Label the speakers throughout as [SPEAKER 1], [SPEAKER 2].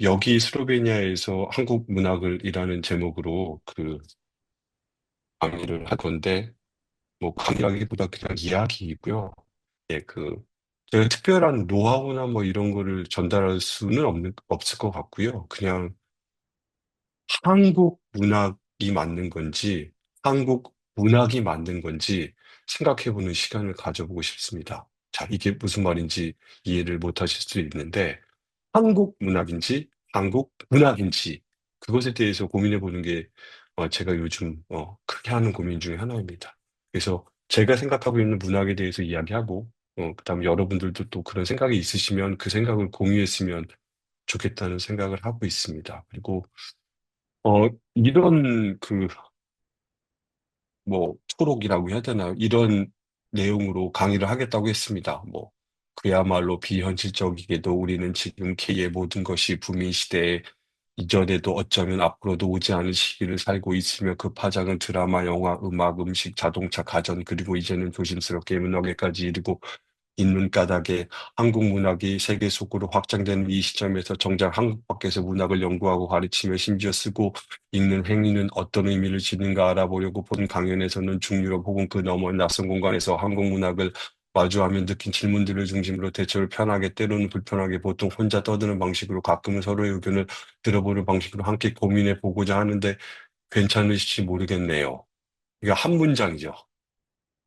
[SPEAKER 1] 여기 스로베니아에서 한국 문학을이라는 제목으로 그 강의를 할 건데, 뭐 강의라기보다 그냥 이야기이고요. 예, 제가 특별한 노하우나 뭐 이런 거를 전달할 수는 없을 것 같고요. 그냥 한국 문학이 맞는 건지, 한국 문학이 맞는 건지 생각해보는 시간을 가져보고 싶습니다. 자, 이게 무슨 말인지 이해를 못 하실 수 있는데, 한국 문학인지, 한국 문학인지, 그것에 대해서 고민해보는 게 제가 요즘 크게 하는 고민 중에 하나입니다. 그래서 제가 생각하고 있는 문학에 대해서 이야기하고, 그다음에 여러분들도 또 그런 생각이 있으시면 그 생각을 공유했으면 좋겠다는 생각을 하고 있습니다. 그리고 이런 초록이라고 해야 되나요? 이런 내용으로 강의를 하겠다고 했습니다. 그야말로 비현실적이게도 우리는 지금 K의 모든 것이 부민 시대에 이전에도 어쩌면 앞으로도 오지 않을 시기를 살고 있으며 그 파장은 드라마, 영화, 음악, 음식, 자동차, 가전, 그리고 이제는 조심스럽게 문학에까지 이르고 있는 까닭에 한국 문학이 세계 속으로 확장되는 이 시점에서 정작 한국 밖에서 문학을 연구하고 가르치며 심지어 쓰고 읽는 행위는 어떤 의미를 지닌가 알아보려고 본 강연에서는 중유럽 혹은 그 너머 낯선 공간에서 한국 문학을 마주하면 느낀 질문들을 중심으로 대처를 편하게 때로는 불편하게 보통 혼자 떠드는 방식으로 가끔은 서로의 의견을 들어보는 방식으로 함께 고민해 보고자 하는데 괜찮으실지 모르겠네요. 이거 한 문장이죠.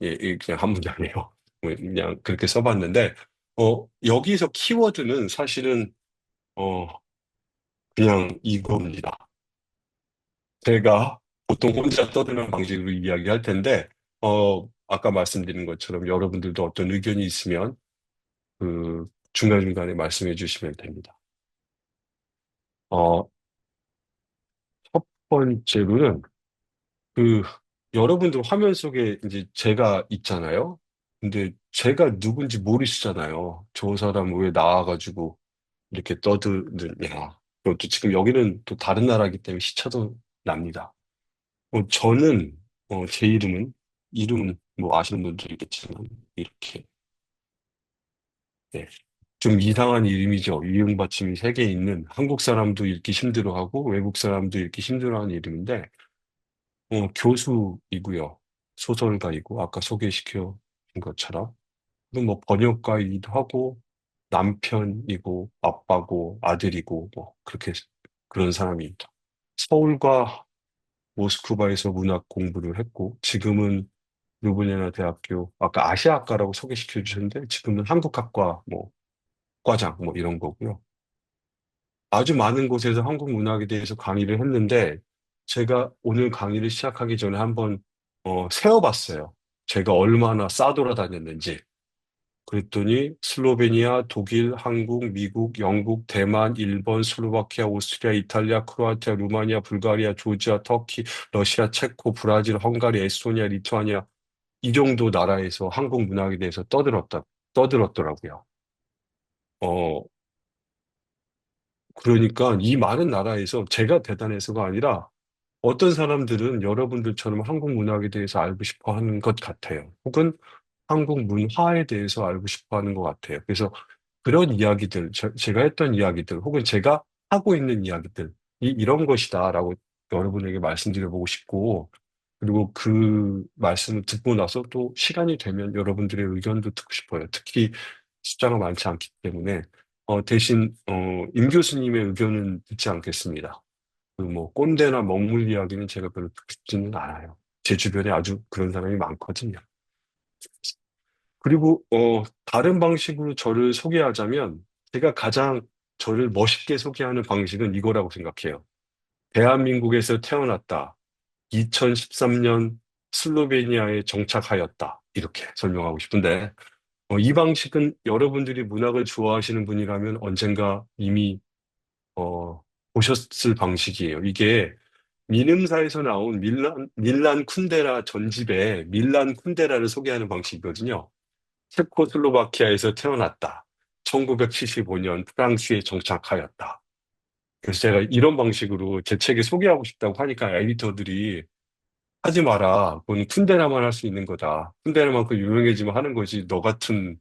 [SPEAKER 1] 예, 그냥 한 문장이에요. 그냥 그렇게 써봤는데, 여기서 키워드는 사실은, 어, 그냥 이겁니다. 제가 보통 혼자 떠드는 방식으로 이야기할 텐데, 아까 말씀드린 것처럼 여러분들도 어떤 의견이 있으면, 중간중간에 말씀해 주시면 됩니다. 어, 첫 번째로는, 그, 여러분들 화면 속에 이제 제가 있잖아요. 근데 제가 누군지 모르시잖아요. 저 사람 왜 나와가지고 이렇게 떠드느냐. 그리고 또 지금 여기는 또 다른 나라이기 때문에 시차도 납니다. 저는, 제 이름은 뭐 아시는 분들이 있겠지만, 이렇게, 네. 좀 이상한 이름이죠. 이응 받침이 세 개 있는 한국 사람도 읽기 힘들어하고 외국 사람도 읽기 힘들어하는 이름인데, 교수이고요. 소설가이고, 아까 소개시켜 준 것처럼. 그리고 뭐 번역가이기도 하고, 남편이고, 아빠고, 아들이고, 뭐, 그런 사람입니다. 서울과 모스크바에서 문학 공부를 했고, 지금은 루블리아나 대학교, 아까 아시아학과라고 소개시켜 주셨는데, 지금은 한국학과, 뭐, 과장, 뭐, 이런 거고요. 아주 많은 곳에서 한국 문학에 대해서 강의를 했는데, 제가 오늘 강의를 시작하기 전에 한번, 세어봤어요. 제가 얼마나 싸돌아다녔는지. 그랬더니 슬로베니아, 독일, 한국, 미국, 영국, 대만, 일본, 슬로바키아, 오스트리아, 이탈리아, 크로아티아, 루마니아, 불가리아, 조지아, 터키, 러시아, 체코, 브라질, 헝가리, 에스토니아, 리투아니아 이 정도 나라에서 한국 문학에 대해서 떠들었더라고요. 어, 그러니까 이 많은 나라에서 제가 대단해서가 아니라 어떤 사람들은 여러분들처럼 한국 문학에 대해서 알고 싶어 하는 것 같아요. 혹은 한국 문화에 대해서 알고 싶어 하는 것 같아요. 그래서 그런 이야기들, 제가 했던 이야기들, 혹은 제가 하고 있는 이야기들, 이런 것이다라고 여러분에게 말씀드려보고 싶고, 그리고 그 말씀을 듣고 나서 또 시간이 되면 여러분들의 의견도 듣고 싶어요. 특히 숫자가 많지 않기 때문에, 대신, 임 교수님의 의견은 듣지 않겠습니다. 꼰대나 먹물 이야기는 제가 별로 듣고 싶지는 않아요. 제 주변에 아주 그런 사람이 많거든요. 그리고, 다른 방식으로 저를 소개하자면, 제가 가장 저를 멋있게 소개하는 방식은 이거라고 생각해요. 대한민국에서 태어났다. 2013년 슬로베니아에 정착하였다. 이렇게 설명하고 싶은데, 이 방식은 여러분들이 문학을 좋아하시는 분이라면 언젠가 이미, 보셨을 방식이에요. 이게 미능사에서 나온 밀란 쿤데라 전집의 밀란 쿤데라를 소개하는 방식이거든요. 체코슬로바키아에서 태어났다. 1975년 프랑스에 정착하였다. 그래서 제가 이런 방식으로 제 책을 소개하고 싶다고 하니까 에디터들이 하지 마라. 그건 쿤데라만 할 수 있는 거다. 쿤데라만큼 유명해지면 하는 거지. 너 같은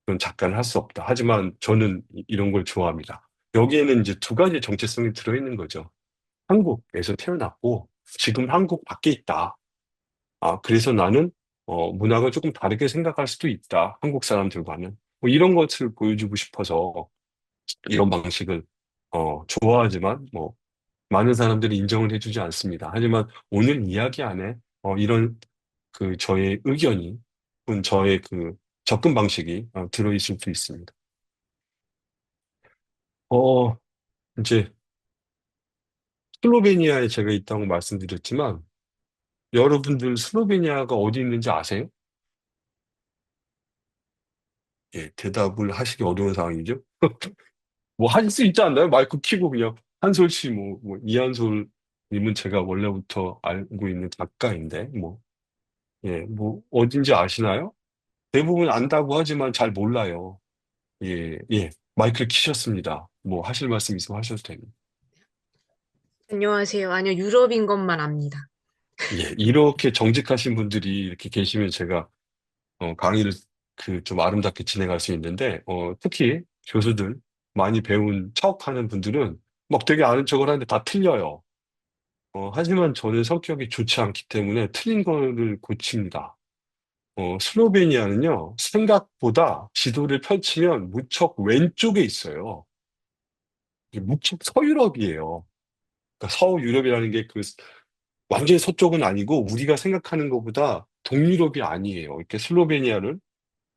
[SPEAKER 1] 그런 작가는 할 수 없다. 하지만 저는 이런 걸 좋아합니다. 여기에는 이제 두 가지 정체성이 들어있는 거죠. 한국에서 태어났고, 지금 한국 밖에 있다. 그래서 나는, 문학을 조금 다르게 생각할 수도 있다. 한국 사람들과는. 뭐 이런 것을 보여주고 싶어서 이런 방식을, 좋아하지만, 뭐, 많은 사람들이 인정을 해주지 않습니다. 하지만 오늘 이야기 안에, 이런 저의 의견이, 혹은 저의 접근 방식이, 들어있을 수 있습니다. 어, 이제, 슬로베니아에 제가 있다고 말씀드렸지만, 여러분들 슬로베니아가 어디 있는지 아세요? 예, 대답을 하시기 어려운 상황이죠. 뭐 할 수 있지 않나요? 마이크 키고 그냥 한솔 씨, 이한솔 님은 제가 원래부터 알고 있는 작가인데, 예, 어딘지 아시나요? 대부분 안다고 하지만 잘 몰라요. 예, 예, 마이크를 키셨습니다. 뭐 하실 말씀 있으면 하셔도 됩니다.
[SPEAKER 2] 안녕하세요. 아니요, 유럽인 것만 압니다.
[SPEAKER 1] 예, 이렇게 정직하신 분들이 이렇게 계시면 제가 강의를 좀 아름답게 진행할 수 있는데, 특히 교수들, 많이 배운 척하는 분들은 막 되게 아는 척을 하는데 다 틀려요. 하지만 저는 성격이 좋지 않기 때문에 틀린 거를 고칩니다. 슬로베니아는요, 생각보다 지도를 펼치면 무척 왼쪽에 있어요. 이게 무척 서유럽이에요. 그러니까 서유럽이라는 게 완전히 서쪽은 아니고 우리가 생각하는 것보다 동유럽이 아니에요. 이렇게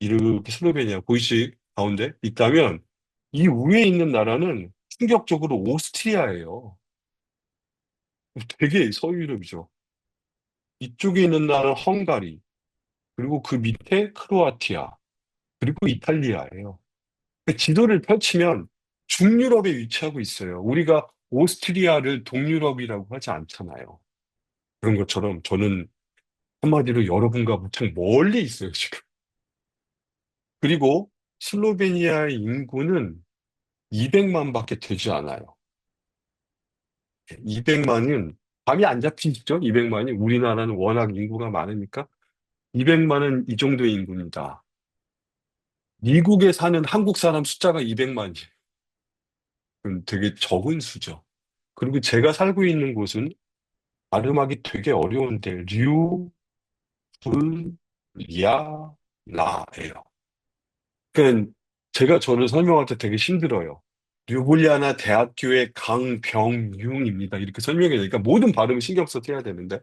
[SPEAKER 1] 이렇게 슬로베니아 보이시 가운데 있다면 이 위에 있는 나라는 충격적으로 오스트리아예요. 되게 서유럽이죠. 이쪽에 있는 나라는 헝가리, 그리고 그 밑에 크로아티아, 그리고 이탈리아예요. 그 지도를 펼치면 중유럽에 위치하고 있어요. 우리가 오스트리아를 동유럽이라고 하지 않잖아요. 그런 것처럼 저는 한마디로 여러분과 무척 멀리 있어요, 지금. 그리고 슬로베니아의 인구는 200만밖에 되지 않아요. 200만은 감이 안 잡히시죠? 200만이 우리나라는 워낙 인구가 많으니까 200만은 이 정도의 인구입니다. 미국에 사는 한국 사람 숫자가 200만이에요. 되게 적은 수죠. 그리고 제가 살고 있는 곳은 발음하기 되게 어려운데 류블리아나예요. 그러니까 제가 저를 설명할 때 되게 힘들어요. 류블리아나 대학교의 강병융입니다. 이렇게 설명해야 되니까 모든 발음을 신경 써서 해야 되는데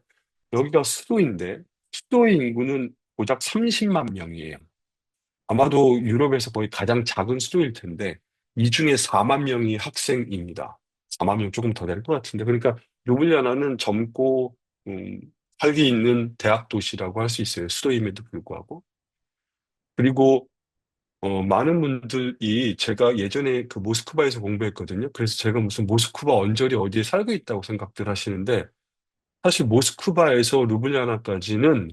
[SPEAKER 1] 여기가 수도인데 수도의 인구는 고작 30만 명이에요. 아마도 유럽에서 거의 가장 작은 수도일 텐데 이 중에 4만 명이 학생입니다. 4만 명 조금 더 될 것 같은데 그러니까 류블리아나는 젊고 활기 있는 대학 도시라고 할 수 있어요. 수도임에도 불구하고. 그리고 많은 분들이 제가 예전에 그 모스크바에서 공부했거든요. 그래서 제가 무슨 모스크바 언저리 어디에 살고 있다고 생각들 하시는데 사실 모스크바에서 루블리아나까지는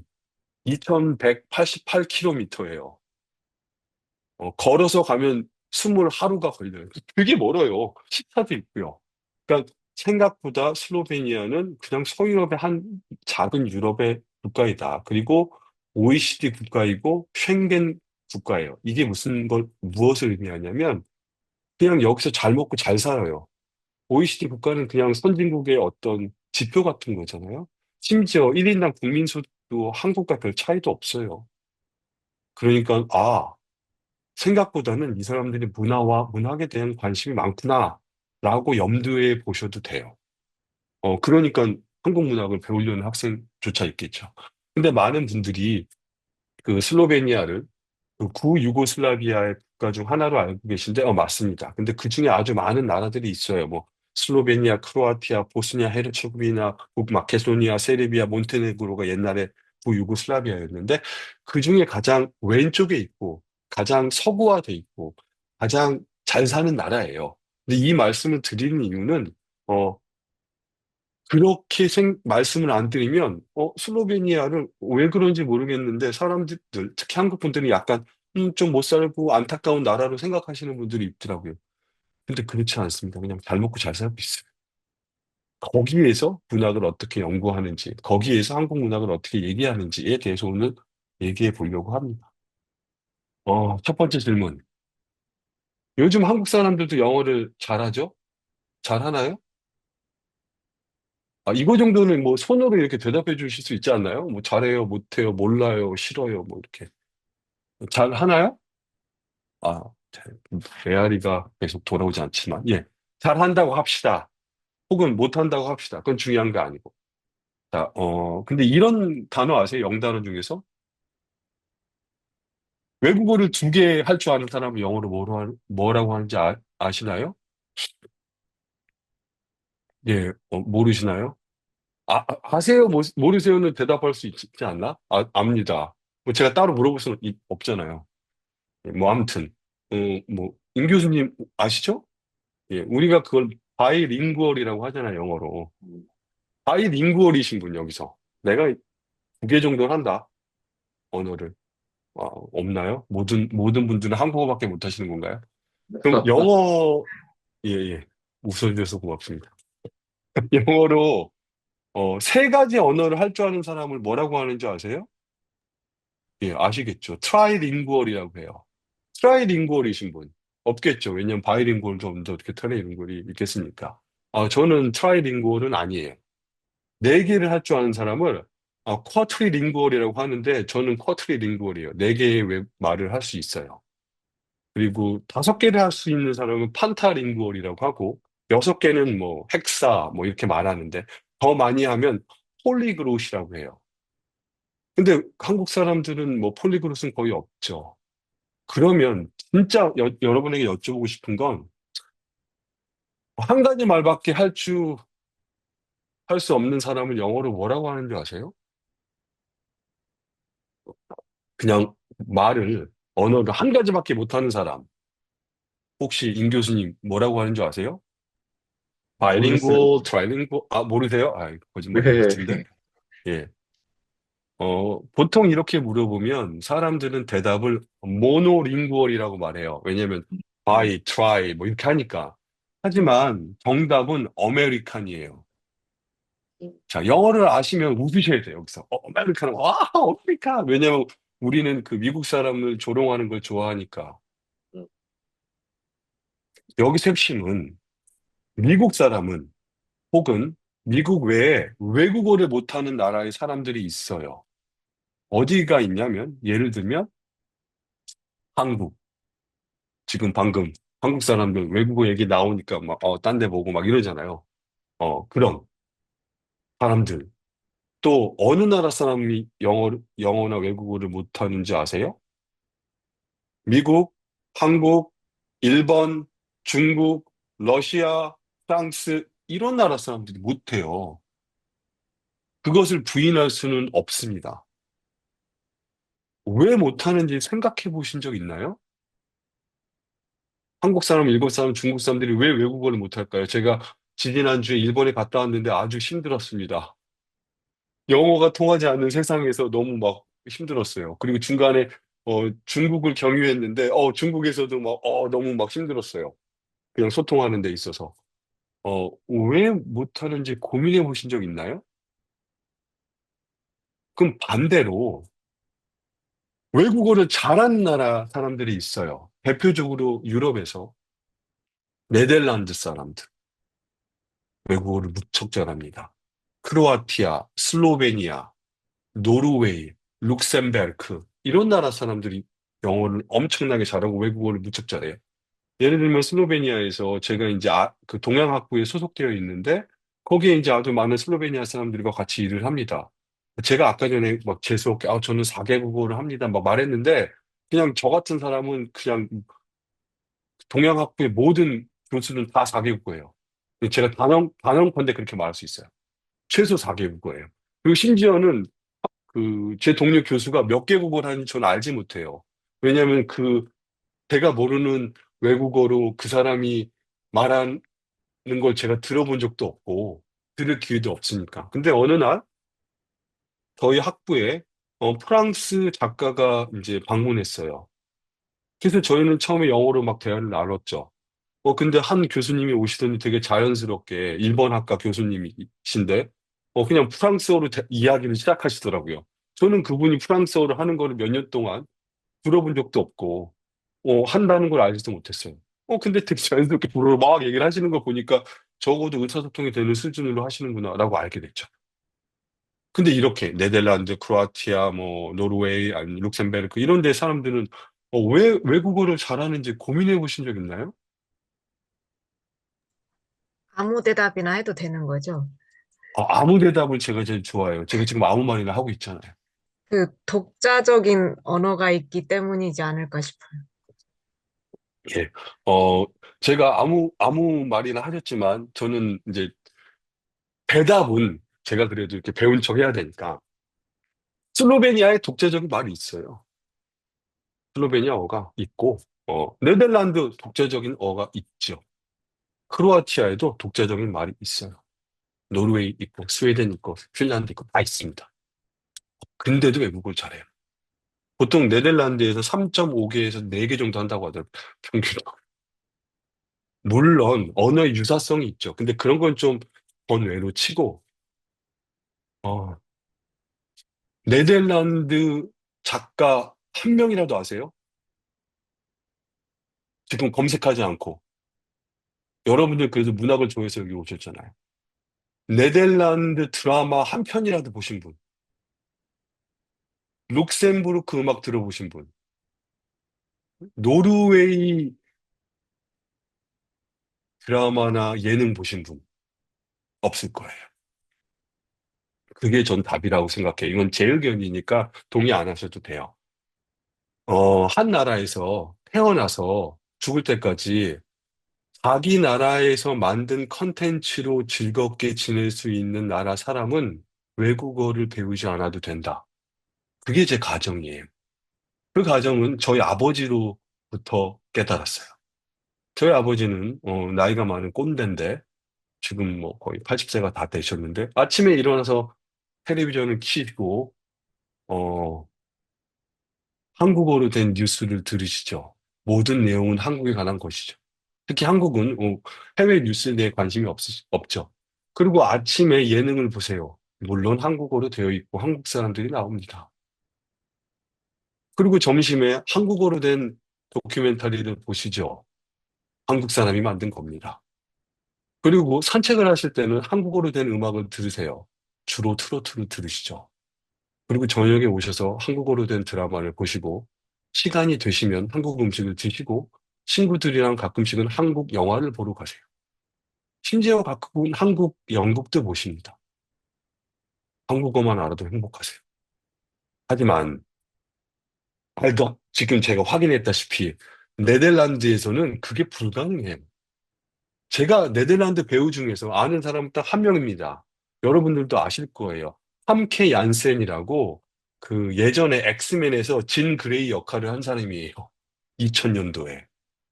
[SPEAKER 1] 2188km예요. 걸어서 가면 20하루가 걸려요. 되게 멀어요. 시차도 있고요. 그러니까 생각보다 슬로베니아는 그냥 서유럽의 한 작은 유럽의 국가이다. 그리고 OECD 국가이고 쉥겐 국가예요. 이게 무엇을 의미하냐면 그냥 여기서 잘 먹고 잘 살아요. OECD 국가는 그냥 선진국의 어떤 지표 같은 거잖아요. 심지어 1인당 국민소득도 한국과 별 차이도 없어요. 그러니까, 생각보다는 이 사람들이 문화와 문학에 대한 관심이 많구나라고 염두에 보셔도 돼요. 그러니까 한국 문학을 배우려는 학생조차 있겠죠. 근데 많은 분들이 그 슬로베니아를 그 구유고슬라비아의 국가 중 하나로 알고 계신데, 맞습니다. 근데 그 중에 아주 많은 나라들이 있어요. 뭐, 슬로베니아, 크로아티아, 보스니아, 헤르체고비나, 북마케도니아, 세르비아, 몬테네그로가 옛날에 구유고슬라비아였는데, 그 중에 가장 왼쪽에 있고, 가장 서구화돼 있고, 가장 잘 사는 나라예요. 근데 이 말씀을 드리는 이유는, 그렇게 말씀을 안 드리면, 슬로베니아를 왜 그런지 모르겠는데, 사람들, 특히 한국 분들이 약간, 좀 못 살고 안타까운 나라로 생각하시는 분들이 있더라고요. 근데 그렇지 않습니다. 그냥 잘 먹고 잘 살고 있어요. 거기에서 문학을 어떻게 연구하는지, 거기에서 한국 문학을 어떻게 얘기하는지에 대해서 오늘 얘기해 보려고 합니다. 첫 번째 질문. 요즘 한국 사람들도 영어를 잘하죠? 잘하나요? 아, 이거 정도는 뭐 손으로 이렇게 대답해 주실 수 있지 않나요? 뭐 잘해요, 못해요, 몰라요, 싫어요, 뭐 이렇게. 잘하나요? 아, 메아리가 계속 돌아오지 않지만, 예. 잘한다고 합시다. 혹은 못한다고 합시다. 그건 중요한 거 아니고. 자, 근데 이런 단어 아세요? 영단어 중에서? 외국어를 두 개 할 줄 아는 사람은 영어로 뭐라고 하는지 아시나요? 예, 모르시나요? 아세요? 모르세요는 대답할 수 있지 않나? 압니다. 뭐 제가 따로 물어볼 수는 없잖아요. 예, 뭐, 아무튼. 뭐, 임 교수님 아시죠? 예, 우리가 그걸 바이링구얼이라고 하잖아요, 영어로. 바이링구얼이신 분, 여기서. 내가 두 개 정도는 한다, 언어를. 아, 없나요? 모든 분들은 한국어밖에 못 하시는 건가요? 그럼 영어, 예, 예. 웃어주셔서 고맙습니다. 영어로, 세 가지 언어를 할 줄 아는 사람을 뭐라고 하는지 아세요? 예, 아시겠죠? 트라이링구얼이라고 해요. 트라이링구얼이신 분. 없겠죠. 왜냐면 바이링구얼도 없는데 어떻게 트라이링구얼이 있겠습니까? 저는 트라이링구얼은 아니에요. 네 개를 할 줄 아는 사람을 쿼트리링구얼이라고 하는데 저는 쿼트리링구얼이에요. 네 개의 말을 할 수 있어요. 그리고 다섯 개를 할 수 있는 사람은 판타링구얼이라고 하고 여섯 개는 뭐 헥사 뭐 이렇게 말하는데 더 많이 하면 폴리그롯이라고 해요. 근데 한국 사람들은 뭐 폴리그롯은 거의 없죠. 그러면 진짜 여러분에게 여쭤보고 싶은 건 한 가지 말밖에 할 수 없는 사람은 영어로 뭐라고 하는 줄 아세요? 그냥 언어를 한 가지밖에 못하는 사람. 혹시 임 교수님 뭐라고 하는 줄 아세요?
[SPEAKER 3] 모르겠어요.
[SPEAKER 1] 바이링구얼, 트라이링구얼, 모르세요? 거짓말인 것
[SPEAKER 3] 네.
[SPEAKER 1] 같은데. 예. 보통 이렇게 물어보면 사람들은 대답을 모노링구얼이라고 말해요. 왜냐면 바이, 트라이 뭐 이렇게 하니까. 하지만 정답은 어메리칸이에요. 자, 영어를 아시면 웃으셔야 돼요, 여기서. 아메리카는, 와, 아메리카! 왜냐면 우리는 그 미국 사람을 조롱하는 걸 좋아하니까. 여기서 핵심은 미국 사람은 혹은 미국 외에 외국어를 못하는 나라의 사람들이 있어요. 어디가 있냐면, 예를 들면 한국. 지금 방금 한국 사람들 외국어 얘기 나오니까 막, 딴데 보고 막 이러잖아요. 그럼 사람들. 또 어느 나라 사람이 영어나 외국어를 못하는지 아세요? 미국, 한국, 일본, 중국, 러시아, 프랑스, 이런 나라 사람들이 못해요. 그것을 부인할 수는 없습니다. 왜 못하는지 생각해 보신 적 있나요? 한국 사람, 일본 사람, 중국 사람들이 왜 외국어를 못할까요? 제가 지지난주에 일본에 갔다 왔는데 아주 힘들었습니다. 영어가 통하지 않는 세상에서 너무 막 힘들었어요. 그리고 중간에 중국을 경유했는데 중국에서도 막 너무 막 힘들었어요. 그냥 소통하는 데 있어서. 왜 못하는지 고민해 보신 적 있나요? 그럼 반대로 외국어를 잘하는 나라 사람들이 있어요. 대표적으로 유럽에서 네덜란드 사람들 외국어를 무척 잘합니다. 크로아티아, 슬로베니아, 노르웨이, 룩셈베르크 이런 나라 사람들이 영어를 엄청나게 잘하고 외국어를 무척 잘해요. 예를 들면 슬로베니아에서 제가 이제 그 동양학부에 소속되어 있는데 거기에 이제 아주 많은 슬로베니아 사람들과 같이 일을 합니다. 제가 아까 전에 막 재수없게 저는 4개국어를 합니다 막 말했는데 그냥 저 같은 사람은 그냥 동양학부의 모든 교수는 다 4개국어예요. 제가 단언컨대 그렇게 말할 수 있어요. 최소 4개국어예요. 그리고 심지어는 제 동료 교수가 몇 개국어를 하는지 저는 알지 못해요. 왜냐하면 제가 모르는 외국어로 그 사람이 말하는 걸 제가 들어본 적도 없고, 들을 기회도 없으니까. 근데 어느 날, 저희 학부에, 프랑스 작가가 이제 방문했어요. 그래서 저희는 처음에 영어로 막 대화를 나눴죠. 근데 한 교수님이 오시더니 되게 자연스럽게, 일본 학과 교수님이신데, 그냥 프랑스어로 이야기를 시작하시더라고요. 저는 그분이 프랑스어를 하는 거를 몇 년 동안 들어본 적도 없고, 한다는 걸 알지도 못했어요. 근데 되게 자연스럽게 불어로 막 얘기를 하시는 거 보니까 적어도 의사소통이 되는 수준으로 하시는구나라고 알게 됐죠. 근데 이렇게 네덜란드, 크로아티아, 뭐 노르웨이, 아니 룩셈베르크 이런 데 사람들은 왜 외국어를 잘하는지 고민해 보신 적 있나요?
[SPEAKER 2] 아무 대답이나 해도 되는 거죠.
[SPEAKER 1] 아무 대답을 제가 제일 좋아해요. 제가 지금 아무 말이나 하고 있잖아요.
[SPEAKER 2] 그 독자적인 언어가 있기 때문이지 않을까 싶어요.
[SPEAKER 1] 예. 어, 제가 아무 말이나 하셨지만 저는 이제 대답은 제가 그래도 이렇게 배운 척 해야 되니까 슬로베니아에 독자적인 말이 있어요. 슬로베니아어가 있고, 네덜란드 독자적인 어가 있죠. 크로아티아에도 독자적인 말이 있어요. 노르웨이 있고, 스웨덴 있고, 핀란드 있고, 다 있습니다. 근데도 외국어를 잘해요. 보통 네덜란드에서 3.5개에서 4개 정도 한다고 하더라고요. 평균. 물론, 언어의 유사성이 있죠. 근데 그런 건 좀 번외로 치고, 어, 네덜란드 작가 한 명이라도 아세요? 지금 검색하지 않고. 여러분들 그래도 문학을 좋아해서 여기 오셨잖아요. 네덜란드 드라마 한 편이라도 보신 분, 룩셈부르크 음악 들어보신 분, 노르웨이 드라마나 예능 보신 분 없을 거예요. 그게 전 답이라고 생각해요. 이건 제 의견이니까 동의 안 하셔도 돼요. 한 나라에서 태어나서 죽을 때까지 자기 나라에서 만든 컨텐츠로 즐겁게 지낼 수 있는 나라 사람은 외국어를 배우지 않아도 된다. 그게 제 가정이에요. 그 가정은 저희 아버지로부터 깨달았어요. 저희 아버지는 나이가 많은 꼰대인데 지금 뭐 거의 80세가 다 되셨는데 아침에 일어나서 텔레비전을 켜고 어, 한국어로 된 뉴스를 들으시죠. 모든 내용은 한국에 관한 것이죠. 특히 한국은 해외 뉴스에 대해 관심이 없죠. 그리고 아침에 예능을 보세요. 물론 한국어로 되어 있고 한국 사람들이 나옵니다. 그리고 점심에 한국어로 된 다큐멘터리를 보시죠. 한국 사람이 만든 겁니다. 그리고 산책을 하실 때는 한국어로 된 음악을 들으세요. 주로 트로트를 들으시죠. 그리고 저녁에 오셔서 한국어로 된 드라마를 보시고, 시간이 되시면 한국 음식을 드시고, 친구들이랑 가끔씩은 한국 영화를 보러 가세요. 심지어 가끔은 한국 연극도 보십니다. 한국어만 알아도 행복하세요. 하지만, 지금 제가 확인했다시피, 네덜란드에서는 그게 불가능해요. 제가 네덜란드 배우 중에서 아는 사람은 딱 한 명입니다. 여러분들도 아실 거예요. 함케 얀센이라고 그 예전에 엑스맨에서 진 그레이 역할을 한 사람이에요. 2000년도에.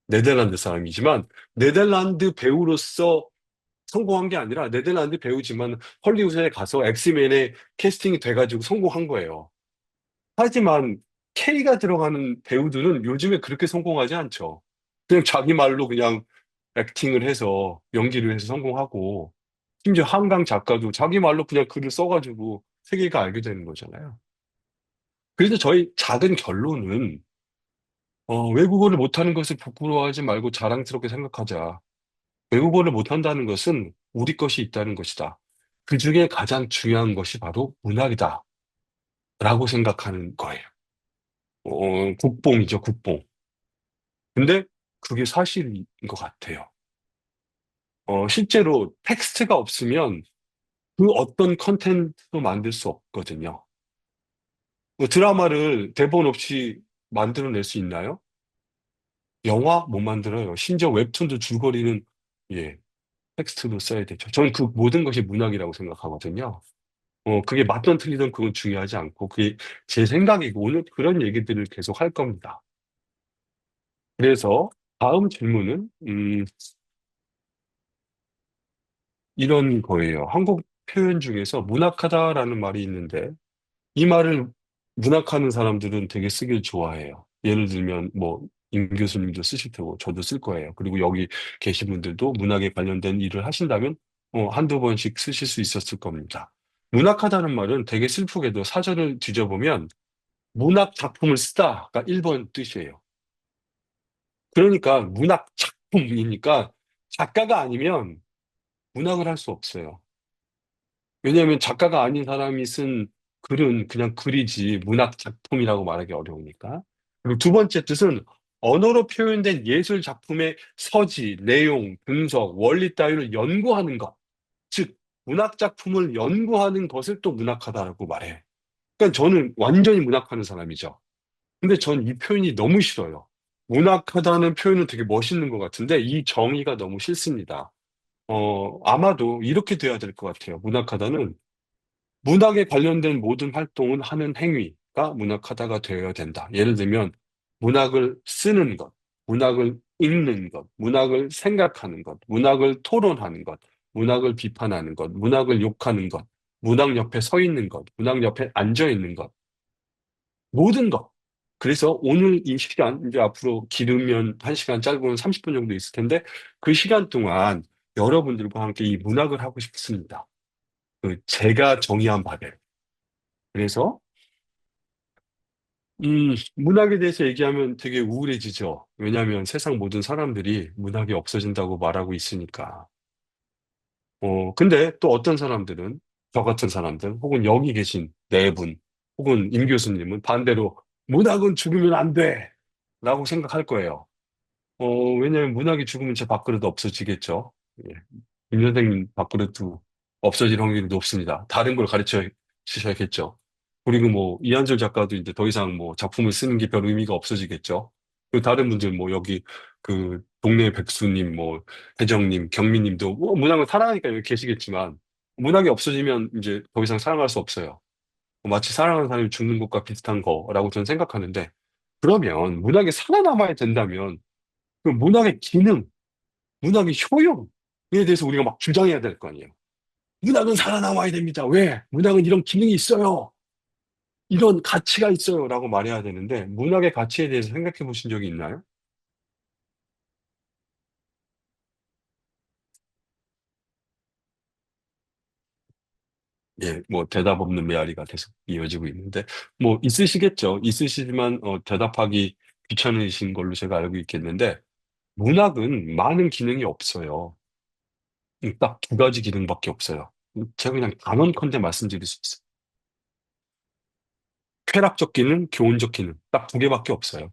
[SPEAKER 1] 네덜란드 사람이지만 네덜란드 배우로서 성공한 게 아니라 네덜란드 배우지만 헐리우드에 가서 엑스맨에 캐스팅이 돼가지고 성공한 거예요. 하지만 K가 들어가는 배우들은 요즘에 그렇게 성공하지 않죠. 그냥 자기 말로 그냥 액팅을 해서 연기를 해서 성공하고 심지어 한강 작가도 자기 말로 그냥 글을 써가지고 세계가 알게 되는 거잖아요. 그래서 저희 작은 결론은 외국어를 못하는 것을 부끄러워하지 말고 자랑스럽게 생각하자. 외국어를 못한다는 것은 우리 것이 있다는 것이다. 그 중에 가장 중요한 것이 바로 문학이다. 라고 생각하는 거예요. 국뽕이죠, 국뽕. 근데 그게 사실인 것 같아요. 실제로 텍스트가 없으면 그 어떤 컨텐츠도 만들 수 없거든요. 드라마를 대본 없이 만들어낼 수 있나요? 영화 못 만들어요. 심지어 웹툰도 줄거리는 예, 텍스트도 써야 되죠. 저는 그 모든 것이 문학이라고 생각하거든요. 그게 맞던 틀리던 그건 중요하지 않고 그게 제 생각이고 오늘 그런 얘기들을 계속 할 겁니다. 그래서 다음 질문은 이런 거예요. 한국 표현 중에서 문학하다라는 말이 있는데 이 말을 문학하는 사람들은 되게 쓰길 좋아해요. 예를 들면 뭐 임 교수님도 쓰실 테고 저도 쓸 거예요. 그리고 여기 계신 분들도 문학에 관련된 일을 하신다면 한두 번씩 쓰실 수 있었을 겁니다. 문학하다는 말은 되게 슬프게도 사전을 뒤져보면 문학 작품을 쓰다가 1번 뜻이에요. 그러니까 문학 작품이니까 작가가 아니면 문학을 할 수 없어요. 왜냐하면 작가가 아닌 사람이 쓴 글은 그냥 글이지 문학 작품이라고 말하기 어려우니까. 그리고 두 번째 뜻은 언어로 표현된 예술 작품의 서지, 내용, 분석, 원리 따위를 연구하는 것. 즉, 문학 작품을 연구하는 것을 또 문학하다라고 말해. 그러니까 저는 완전히 문학하는 사람이죠. 근데 전 이 표현이 너무 싫어요. 문학하다는 표현은 되게 멋있는 것 같은데 이 정의가 너무 싫습니다. 아마도 이렇게 돼야 될 것 같아요. 문학하다는 문학에 관련된 모든 활동은 하는 행위가 문학하다가 되어야 된다. 예를 들면 문학을 쓰는 것, 문학을 읽는 것, 문학을 생각하는 것, 문학을 토론하는 것, 문학을 비판하는 것, 문학을 욕하는 것, 문학 옆에 서 있는 것, 문학 옆에 앉아 있는 것, 모든 것. 그래서 오늘 이 시간, 이제 앞으로 길으면 1시간, 짧으면 30분 정도 있을 텐데 그 시간 동안 여러분들과 함께 이 문학을 하고 싶습니다. 제가 정의한 바대로. 그래서 문학에 대해서 얘기하면 되게 우울해지죠. 왜냐하면 세상 모든 사람들이 문학이 없어진다고 말하고 있으니까. 근데 또 어떤 사람들은, 저 같은 사람들, 혹은 여기 계신 네 분, 혹은 임 교수님은 반대로 문학은 죽으면 안 돼! 라고 생각할 거예요. 왜냐하면 문학이 죽으면 제 밥그릇도 없어지겠죠. 예. 임 선생님 밥그릇도 없어질 확률이 높습니다. 다른 걸 가르쳐 주셔야겠죠. 그리고 뭐, 이한솔 작가도 이제 더 이상 뭐 작품을 쓰는 게 별 의미가 없어지겠죠. 그리고 다른 분들 뭐 여기 그 동네 백수님, 뭐 혜정님, 경미님도 뭐 문학을 사랑하니까 여기 계시겠지만 문학이 없어지면 이제 더 이상 사랑할 수 없어요. 마치 사랑하는 사람이 죽는 것과 비슷한 거라고 저는 생각하는데 그러면 문학이 살아남아야 된다면 그 문학의 기능, 문학의 효용에 대해서 우리가 막 주장해야 될 거 아니에요. 문학은 살아남아야 됩니다. 왜? 문학은 이런 기능이 있어요. 이런 가치가 있어요. 라고 말해야 되는데, 문학의 가치에 대해서 생각해 보신 적이 있나요? 예, 뭐, 대답 없는 메아리가 계속 이어지고 있는데, 뭐, 있으시겠죠. 있으시지만, 대답하기 귀찮으신 걸로 제가 알고 있겠는데, 문학은 많은 기능이 없어요. 딱 두 가지 기능밖에 없어요. 제가 그냥 단언컨대 말씀드릴 수 있어요. 쾌락적 기능, 교훈적 기능. 딱 두 개밖에 없어요.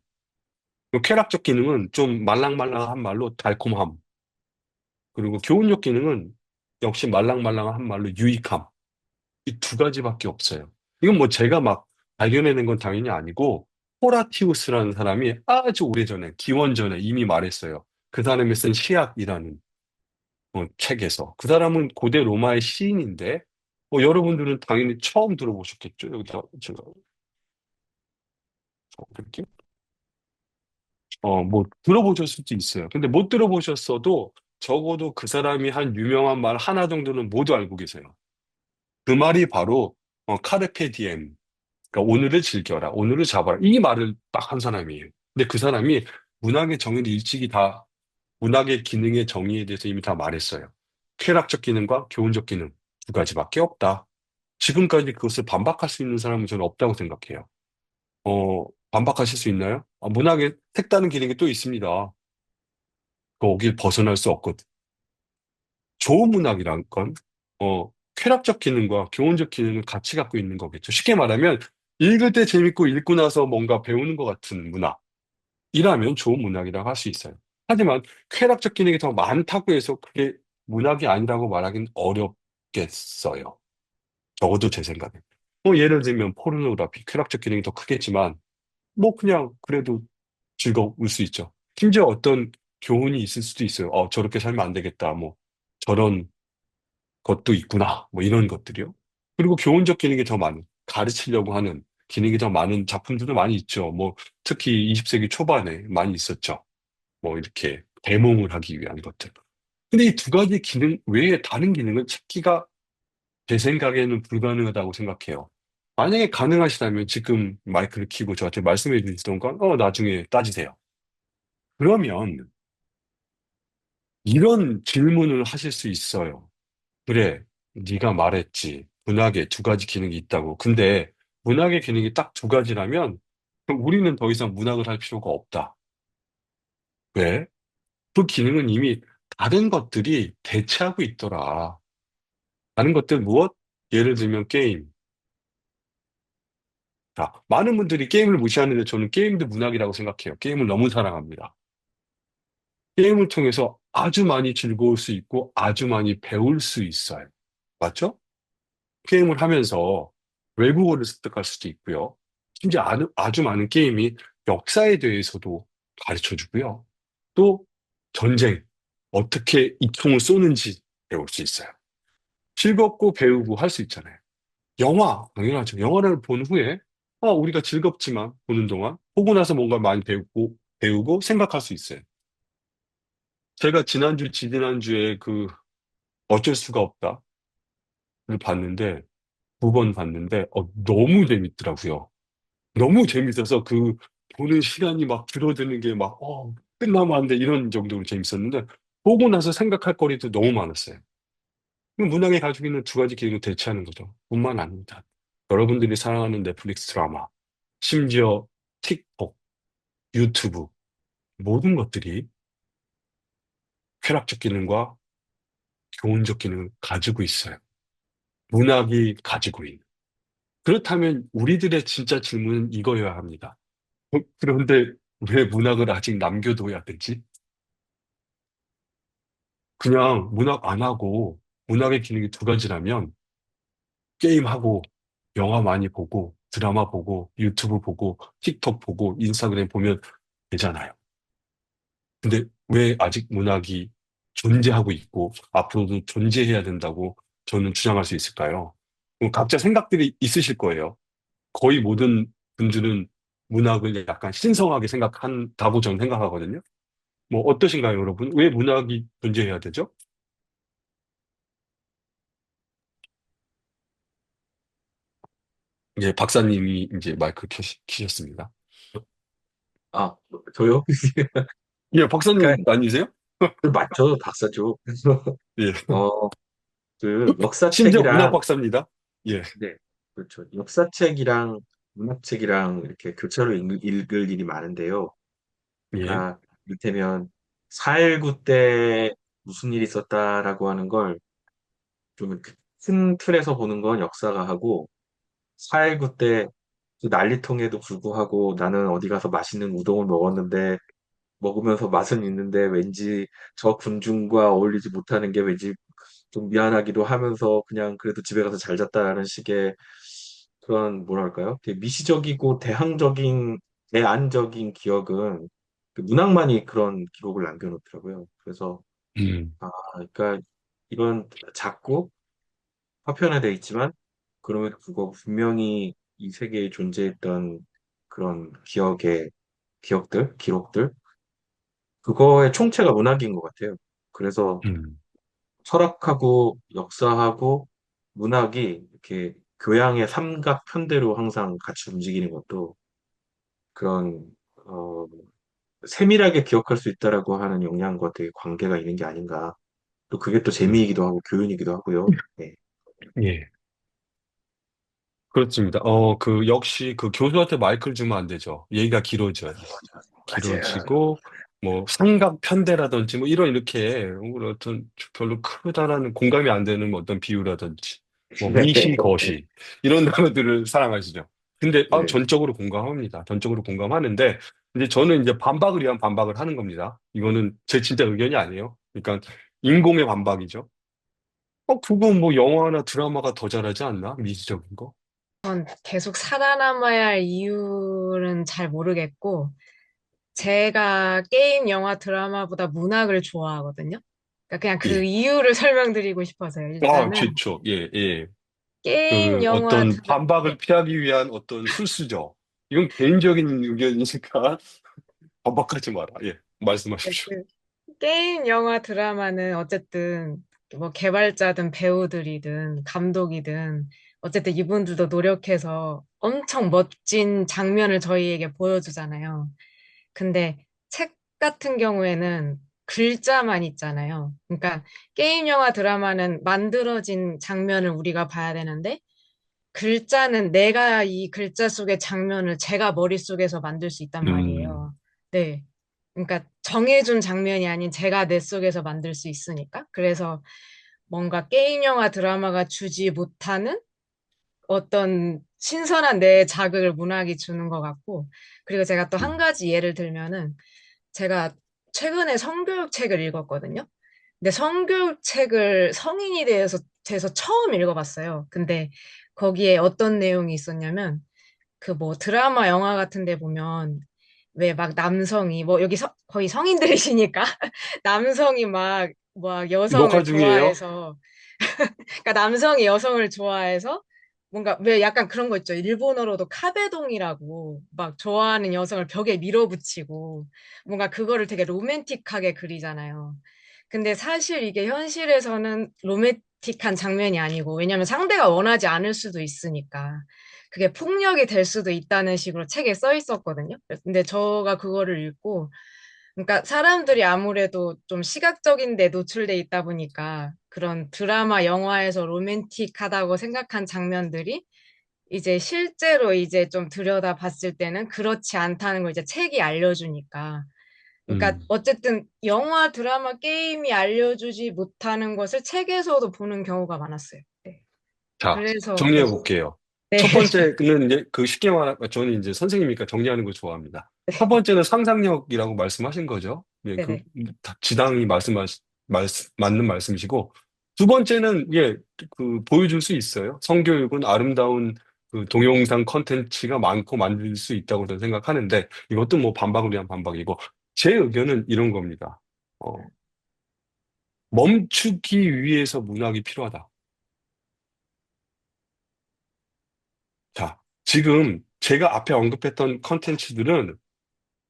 [SPEAKER 1] 그 쾌락적 기능은 좀 말랑말랑한 말로 달콤함. 그리고 교훈적 기능은 역시 말랑말랑한 말로 유익함. 이 두 가지밖에 없어요. 이건 뭐 제가 막 발견해낸 건 당연히 아니고, 호라티우스라는 사람이 아주 오래전에, 기원전에 이미 말했어요. 그 사람이 쓴 시학이라는 책에서. 그 사람은 고대 로마의 시인인데, 여러분들은 당연히 처음 들어보셨겠죠? 여기다 제가 적어볼게요. 뭐, 들어보셨을 수도 있어요. 근데 못 들어보셨어도 적어도 그 사람이 한 유명한 말 하나 정도는 모두 알고 계세요. 그 말이 바로, 카르페 디엠. 그러니까 오늘을 즐겨라, 오늘을 잡아라. 이 말을 딱 한 사람이에요. 근데 그 사람이 문학의 정의를 일찍이 다, 문학의 기능의 정의에 대해서 이미 다 말했어요. 쾌락적 기능과 교훈적 기능 두 가지밖에 없다. 지금까지 그것을 반박할 수 있는 사람은 저는 없다고 생각해요. 반박하실 수 있나요? 문학에 색다른 기능이 또 있습니다. 거길 벗어날 수 없거든. 좋은 문학이란 건, 쾌락적 기능과 교훈적 기능을 같이 갖고 있는 거겠죠. 쉽게 말하면, 읽을 때 재밌고 읽고 나서 뭔가 배우는 것 같은 문학이라면 좋은 문학이라고 할 수 있어요. 하지만, 쾌락적 기능이 더 많다고 해서 그게 문학이 아니라고 말하기는 어렵겠어요. 적어도 제 생각에. 예를 들면, 포르노그래피, 쾌락적 기능이 더 크겠지만, 뭐 그냥 그래도 즐거울 수 있죠. 심지어 어떤 교훈이 있을 수도 있어요. 저렇게 살면 안 되겠다. 뭐 저런 것도 있구나. 뭐 이런 것들이요. 그리고 교훈적 기능이 더 많은, 가르치려고 하는 기능이 더 많은 작품들도 많이 있죠. 뭐 특히 20세기 초반에 많이 있었죠. 뭐 이렇게 대몽을 하기 위한 것들. 근데 이 두 가지 기능 외에 다른 기능을 찾기가 제 생각에는 불가능하다고 생각해요. 만약에 가능하시다면 지금 마이크를 켜고 저한테 말씀해 주시던 건, 나중에 따지세요. 그러면 이런 질문을 하실 수 있어요. 그래, 네가 말했지. 문학에 두 가지 기능이 있다고. 근데 문학의 기능이 딱 두 가지라면 그럼 우리는 더 이상 문학을 할 필요가 없다. 왜? 그 기능은 이미 다른 것들이 대체하고 있더라. 다른 것들 무엇? 예를 들면 게임. 자, 많은 분들이 게임을 무시하는데 저는 게임도 문학이라고 생각해요. 게임을 너무 사랑합니다. 게임을 통해서 아주 많이 즐거울 수 있고 아주 많이 배울 수 있어요. 맞죠? 게임을 하면서 외국어를 습득할 수도 있고요. 심지어 아주 많은 게임이 역사에 대해서도 가르쳐 주고요. 또 전쟁, 어떻게 이 총을 쏘는지 배울 수 있어요. 즐겁고 배우고 할 수 있잖아요. 영화, 당연하죠. 영화를 본 후에, 우리가 즐겁지만 보는 동안, 보고 나서 뭔가 많이 배우고 생각할 수 있어요. 제가 지지난주에 그 어쩔 수가 없다를 봤는데, 2번 봤는데, 너무 재밌더라고요. 너무 재밌어서 그 보는 시간이 막 줄어드는 게 막, 끝나면 안 돼. 이런 정도로 재밌었는데, 보고 나서 생각할 거리도 너무 많았어요. 문학이 가지고 있는 두 가지 기능을 대체하는 거죠. 뿐만 아닙니다. 여러분들이 사랑하는 넷플릭스 드라마, 심지어 틱톡, 유튜브, 모든 것들이 쾌락적 기능과 교훈적 기능을 가지고 있어요. 문학이 가지고 있는. 그렇다면 우리들의 진짜 질문은 이거여야 합니다. 그런데 왜 문학을 아직 남겨둬야 되지? 그냥 문학 안 하고 문학의 기능이 두 가지라면 게임하고 영화 많이 보고 드라마 보고 유튜브 보고 틱톡 보고 인스타그램 보면 되잖아요. 근데 왜 아직 문학이 존재하고 있고 앞으로도 존재해야 된다고 저는 주장할 수 있을까요? 각자 생각들이 있으실 거예요. 거의 모든 분들은 문학을 약간 신성하게 생각한다고 저는 생각하거든요. 뭐 어떠신가요, 여러분? 왜 문학이 존재해야 되죠? 예, 박사님이 이제 마이크 키셨습니다.
[SPEAKER 3] 아, 저요?
[SPEAKER 1] 예, 박사님
[SPEAKER 3] 그러니까
[SPEAKER 1] 아니세요?
[SPEAKER 3] 맞죠, 박사죠.
[SPEAKER 1] 예.
[SPEAKER 3] 어, 그
[SPEAKER 1] 심지어 문학
[SPEAKER 3] 역사책이랑
[SPEAKER 1] 박사입니다. 예,
[SPEAKER 3] 네, 그렇죠. 역사책이랑 문학책이랑 이렇게 교차로 읽을 일이 많은데요.
[SPEAKER 1] 예,
[SPEAKER 3] 그러니까 이를테면 4.19 때 무슨 일이 있었다라고 하는 걸 좀 큰 틀에서 보는 건 역사가 하고 4.19 때 그 난리통에도 불구하고 나는 어디 가서 맛있는 우동을 먹었는데 먹으면서 맛은 있는데 왠지 저 군중과 어울리지 못하는 게 왠지 좀 미안하기도 하면서 그냥 그래도 집에 가서 잘 잤다라는 식의 그런 뭐랄까요? 되게 미시적이고 대항적인 대안적인 기억은 그 문학만이 그런 기록을 남겨놓더라고요. 그래서
[SPEAKER 1] 음,
[SPEAKER 3] 그러니까 이런 작고 파편화되어 있지만 그럼에도 불구하고 분명히 이 세계에 존재했던 그런 기억들, 기록들 그거의 총체가 문학인 것 같아요. 그래서
[SPEAKER 1] 음,
[SPEAKER 3] 철학하고 역사하고 문학이 이렇게 교양의 삼각편대로 항상 같이 움직이는 것도 그런 어, 세밀하게 기억할 수 있다라고 하는 역량과 되게 관계가 있는 게 아닌가. 또 그게 또
[SPEAKER 1] 음.
[SPEAKER 3] 재미이기도 하고 교훈이기도 하고요. 네.
[SPEAKER 1] 예, 그렇습니다. 역시 그 교수한테 마이크를 주면 안 되죠. 얘기가 길어져요.
[SPEAKER 3] 맞아요.
[SPEAKER 1] 길어지고, 뭐, 삼각편대라든지, 뭐, 이렇게, 어떤 별로 크다라는 공감이 안 되는 어떤 비유라든지, 뭐, 미시거시, 이런 단어들을 사랑하시죠. 근데,
[SPEAKER 3] 네.
[SPEAKER 1] 전적으로 공감합니다. 전적으로 공감하는데, 이제 저는 이제 반박을 위한 반박을 하는 겁니다. 이거는 제 진짜 의견이 아니에요. 그러니까, 인공의 반박이죠. 그거 뭐, 영화나 드라마가 더 잘하지 않나? 미시적인 거?
[SPEAKER 2] 전 계속 살아남아야 할 이유는 잘 모르겠고, 제가 게임, 영화, 드라마보다 문학을 좋아하거든요. 그러니까 그냥 그
[SPEAKER 1] 예.
[SPEAKER 2] 이유를 설명드리고 싶어서요. 일단은
[SPEAKER 1] 좋죠. 예, 예.
[SPEAKER 2] 게임,
[SPEAKER 1] 그
[SPEAKER 2] 영화,
[SPEAKER 1] 어떤 반박을
[SPEAKER 2] 네.
[SPEAKER 1] 피하기 위한 어떤 술수죠. 이건 개인적인 의견이니까 반박하지 마라. 예,
[SPEAKER 2] 네,
[SPEAKER 1] 말씀하십시오.
[SPEAKER 2] 그 게임, 영화, 드라마는 어쨌든 뭐 개발자든 배우들이든 감독이든 어쨌든 이분들도 노력해서 엄청 멋진 장면을 저희에게 보여주잖아요. 근데 책 같은 경우에는 글자만 있잖아요. 그러니까 게임, 영화, 드라마는 만들어진 장면을 우리가 봐야 되는데 글자는 내가 이 글자 속의 장면을 제가 머릿속에서 만들 수 있단
[SPEAKER 1] 음,
[SPEAKER 2] 말이에요. 네. 그러니까 정해준 장면이 아닌 제가 내 속에서 만들 수 있으니까. 그래서 뭔가 게임 영화 드라마가 주지 못하는 어떤 신선한 내 자극을 문학이 주는 것 같고, 그리고 제가 또 한
[SPEAKER 1] 음,
[SPEAKER 2] 가지 예를 들면은, 제가 최근에 성교육 책을 읽었거든요. 근데 성교육 책을 성인이 돼서 처음 읽어봤어요. 근데 거기에 어떤 내용이 있었냐면, 그 뭐 드라마, 영화 같은 데 보면, 왜 막 남성이, 뭐 여기 거의 성인들이시니까, 남성이 막 여성을
[SPEAKER 1] 녹화 중이에요?
[SPEAKER 2] 좋아해서, 그러니까 남성이 여성을 좋아해서 뭔가 왜 약간 그런 거 있죠. 일본어로도 카베동이라고 막 좋아하는 여성을 벽에 밀어붙이고 뭔가 그거를 되게 로맨틱하게 그리잖아요. 근데 사실 이게 현실에서는 로맨틱한 장면이 아니고 왜냐면 상대가 원하지 않을 수도 있으니까 그게 폭력이 될 수도 있다는 식으로 책에 써 있었거든요. 근데 저가 그거를 읽고 그러니까 사람들이 아무래도 좀 시각적인 데 노출돼 있다 보니까 그런 드라마, 영화에서 로맨틱하다고 생각한 장면들이 이제 실제로 이제 좀 들여다 봤을 때는 그렇지 않다는 걸 이제 책이 알려주니까. 그러니까
[SPEAKER 1] 음.
[SPEAKER 2] 어쨌든 영화, 드라마, 게임이 알려주지 못하는 것을 책에서도 보는 경우가 많았어요. 네.
[SPEAKER 1] 자,
[SPEAKER 2] 그래서, 네.
[SPEAKER 1] 정리해 볼게요.
[SPEAKER 2] 네.
[SPEAKER 1] 첫 번째는 이제 그 쉽게 말하면 저는 이제 선생님이니까 정리하는 걸 좋아합니다. 첫 번째는 상상력이라고 말씀하신 거죠. 예, 그
[SPEAKER 2] 네네.
[SPEAKER 1] 지당이 맞는 말씀이시고 두 번째는 예, 그 보여줄 수 있어요. 성교육은 아름다운 그 동영상 컨텐츠가 많고 만들 수 있다고 저는 생각하는데 이것도 뭐 반박을 위한 반박이고 제 의견은 이런 겁니다. 어, 멈추기 위해서 문학이 필요하다. 자, 지금 제가 앞에 언급했던 컨텐츠들은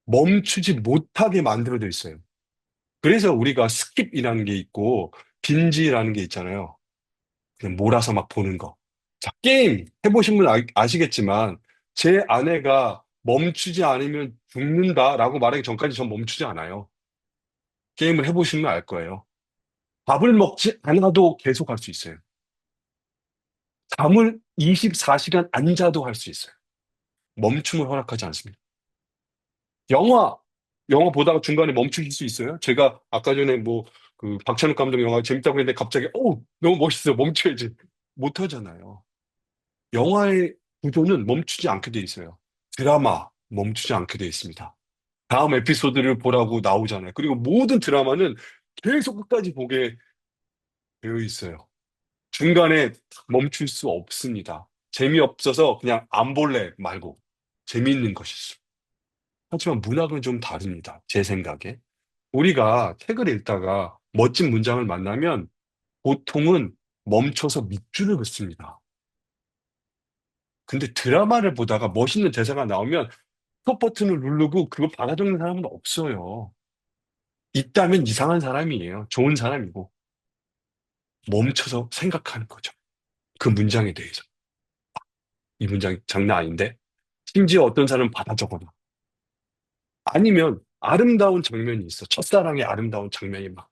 [SPEAKER 1] 멈추지 못하게 만들어져 있어요. 그래서 우리가 스킵이라는 게 있고, 빈지라는 게 있잖아요. 그냥 몰아서 막 보는 거. 자, 게임 해보신 분 아시겠지만, 제 아내가 멈추지 않으면 죽는다라고 말하기 전까지 전 멈추지 않아요. 게임을 해보시면 알 거예요. 밥을 먹지 않아도 계속 할 수 있어요. 잠을 24시간 안 자도 할 수 있어요. 멈춤을 허락하지 않습니다. 영화, 영화 보다가 중간에 멈추실 수 있어요? 제가 아까 전에 뭐, 그, 박찬욱 감독 영화 재밌다고 했는데 갑자기, 너무 멋있어. 멈춰야지. 못 하잖아요. 영화의 구조는 멈추지 않게 돼 있어요. 드라마, 멈추지 않게 돼 있습니다. 다음 에피소드를 보라고 나오잖아요. 그리고 모든 드라마는 계속 끝까지 보게 되어 있어요. 중간에 멈출 수 없습니다. 재미없어서 그냥 안 볼래 말고 재미있는 것이죠. 하지만 문학은 좀 다릅니다. 제 생각에. 우리가 책을 읽다가 멋진 문장을 만나면 보통은 멈춰서 밑줄을 긋습니다. 근데 드라마를 보다가 멋있는 대사가 나오면 스톱 버튼을 누르고 그거 받아 적는 사람은 없어요. 있다면 이상한 사람이에요. 좋은 사람이고. 멈춰서 생각하는 거죠. 그 문장에 대해서. 이 문장 장난 아닌데? 심지어 어떤 사람은 받아 적어놔. 아니면 아름다운 장면이 있어. 첫사랑의 아름다운 장면이 막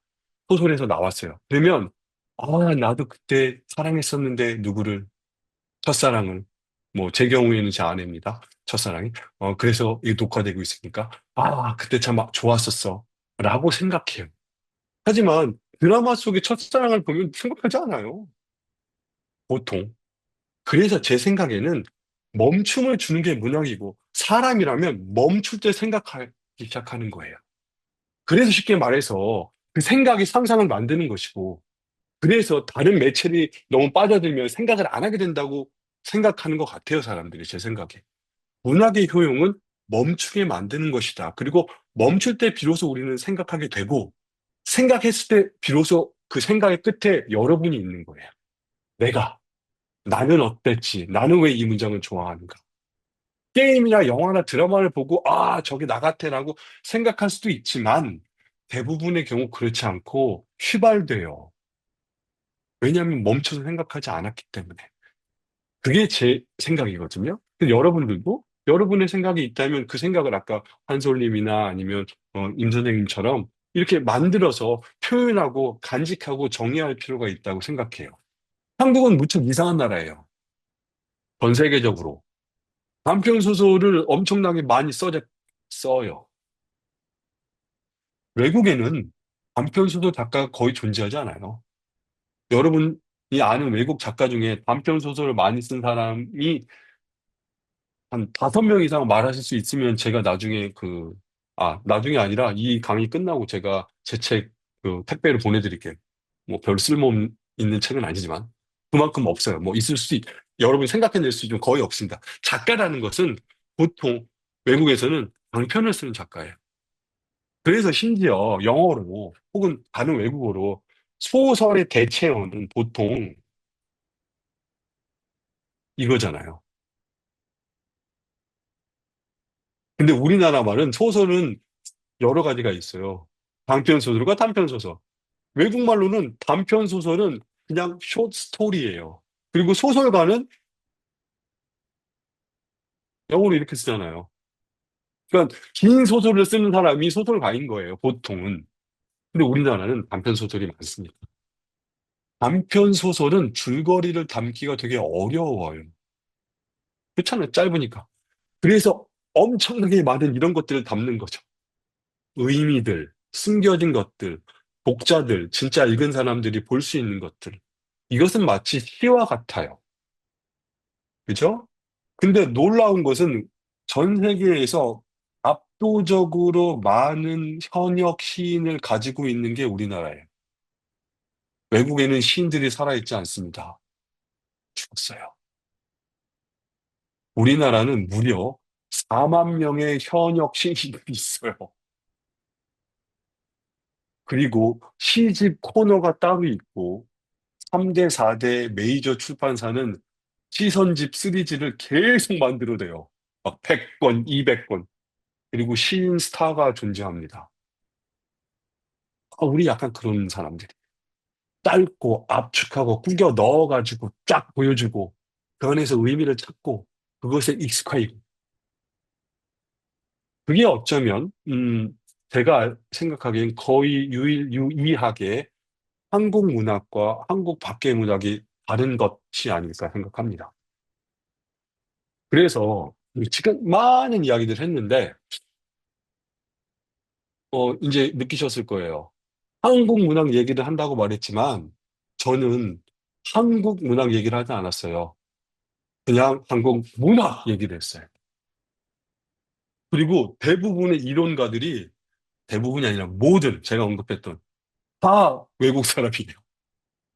[SPEAKER 1] 소설에서 나왔어요. 그러면 나도 그때 사랑했었는데 누구를 첫사랑을 뭐 제 경우에는 제 아내입니다. 첫사랑이. 그래서 이게 녹화되고 있으니까 그때 참 좋았었어. 라고 생각해요. 하지만 드라마 속의 첫사랑을 보면 생각하지 않아요. 보통. 그래서 제 생각에는 멈춤을 주는 게 문학이고 사람이라면 멈출 때 생각하기 시작하는 거예요. 그래서 쉽게 말해서 그 생각이 상상을 만드는 것이고 그래서 다른 매체를 너무 빠져들면 생각을 안 하게 된다고 생각하는 것 같아요, 사람들이 제 생각에. 문학의 효용은 멈추게 만드는 것이다. 그리고 멈출 때 비로소 우리는 생각하게 되고 생각했을 때 비로소 그 생각의 끝에 여러분이 있는 거예요. 내가, 나는 어땠지? 나는 왜 이 문장을 좋아하는가? 게임이나 영화나 드라마를 보고 저게 나 같아라고 생각할 수도 있지만 대부분의 경우 그렇지 않고 휘발돼요. 왜냐하면 멈춰서 생각하지 않았기 때문에. 그게 제 생각이거든요. 근데 여러분들도 여러분의 생각이 있다면 그 생각을 아까 한솔님이나 아니면 임 선생님처럼 이렇게 만들어서 표현하고 간직하고 정리할 필요가 있다고 생각해요. 한국은 무척 이상한 나라예요. 전 세계적으로. 단편 소설을 엄청나게 많이 써요. 외국에는 단편소설 작가가 거의 존재하지 않아요. 여러분이 아는 외국 작가 중에 단편소설을 많이 쓴 사람이 한 5명 이상 말하실 수 있으면 제가 나중에 나중에 아니라 이 강의 끝나고 제가 제 책 택배로 보내드릴게요. 뭐 별 쓸모 있는 책은 아니지만 그만큼 없어요. 뭐 여러분이 생각해낼 수 있는 거의 없습니다. 작가라는 것은 보통 외국에서는 장편을 쓰는 작가예요. 그래서 심지어 영어로 혹은 다른 외국어로 소설의 대체어는 보통 이거잖아요. 근데 우리나라 말은 소설은 여러 가지가 있어요. 장편 소설과 단편 소설. 외국 말로는 단편 소설은 그냥 숏 스토리예요. 그리고 소설가는 영어로 이렇게 쓰잖아요. 그러니까 긴 소설을 쓰는 사람이 소설가인 거예요, 보통은. 근데 우리나라는 단편 소설이 많습니다. 단편 소설은 줄거리를 담기가 되게 어려워요. 그렇잖아요, 짧으니까. 그래서 엄청나게 많은 이런 것들을 담는 거죠. 의미들, 숨겨진 것들, 독자들, 진짜 읽은 사람들이 볼 수 있는 것들. 이것은 마치 시와 같아요. 그죠? 근데 놀라운 것은 전 세계에서 압도적으로 많은 현역 시인을 가지고 있는 게 우리나라예요. 외국에는 시인들이 살아있지 않습니다. 죽었어요. 우리나라는 무려 4만 명의 현역 시인들이 있어요. 그리고 시집 코너가 따로 있고 3대, 4대 메이저 출판사는 시선집 시리즈를 계속 만들어내요. 막 100권, 200권. 그리고 시인 스타가 존재합니다. 우리 약간 그런 사람들이. 짧고 압축하고 꾸겨 넣어가지고 쫙 보여주고 그 안에서 의미를 찾고 그것에 익숙하고 그게 어쩌면 제가 생각하기엔 거의 유일하게 한국 문학과 한국 밖의 문학이 다른 것이 아닐까 생각합니다. 그래서 지금 많은 이야기들 했는데 이제 느끼셨을 거예요. 한국 문학 얘기를 한다고 말했지만 저는 한국 문학 얘기를 하지 않았어요. 그냥 한국 문학 얘기를 했어요. 그리고 대부분의 이론가들이 대부분이 아니라 모든 제가 언급했던 다 외국 사람이에요.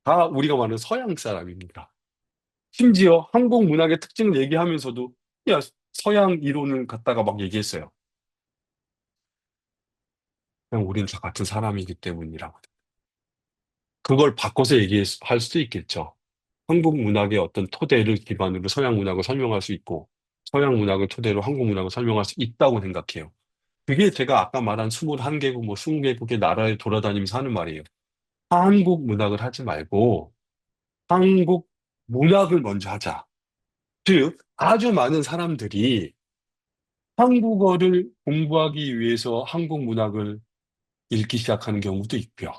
[SPEAKER 1] 다 우리가 말하는 서양 사람입니다. 심지어 한국 문학의 특징을 얘기하면서도 야, 서양 이론을 갖다가 막 얘기했어요. 그냥 우리는 다 같은 사람이기 때문이라고. 그걸 바꿔서 얘기할 수도 있겠죠. 한국 문학의 어떤 토대를 기반으로 서양 문학을 설명할 수 있고, 서양 문학을 토대로 한국 문학을 설명할 수 있다고 생각해요. 그게 제가 아까 말한 21개국, 뭐 20개국의 나라에 돌아다니면서 하는 말이에요. 한국 문학을 하지 말고, 한국 문학을 먼저 하자. 즉, 아주 많은 사람들이 한국어를 공부하기 위해서 한국 문학을 읽기 시작하는 경우도 있고요.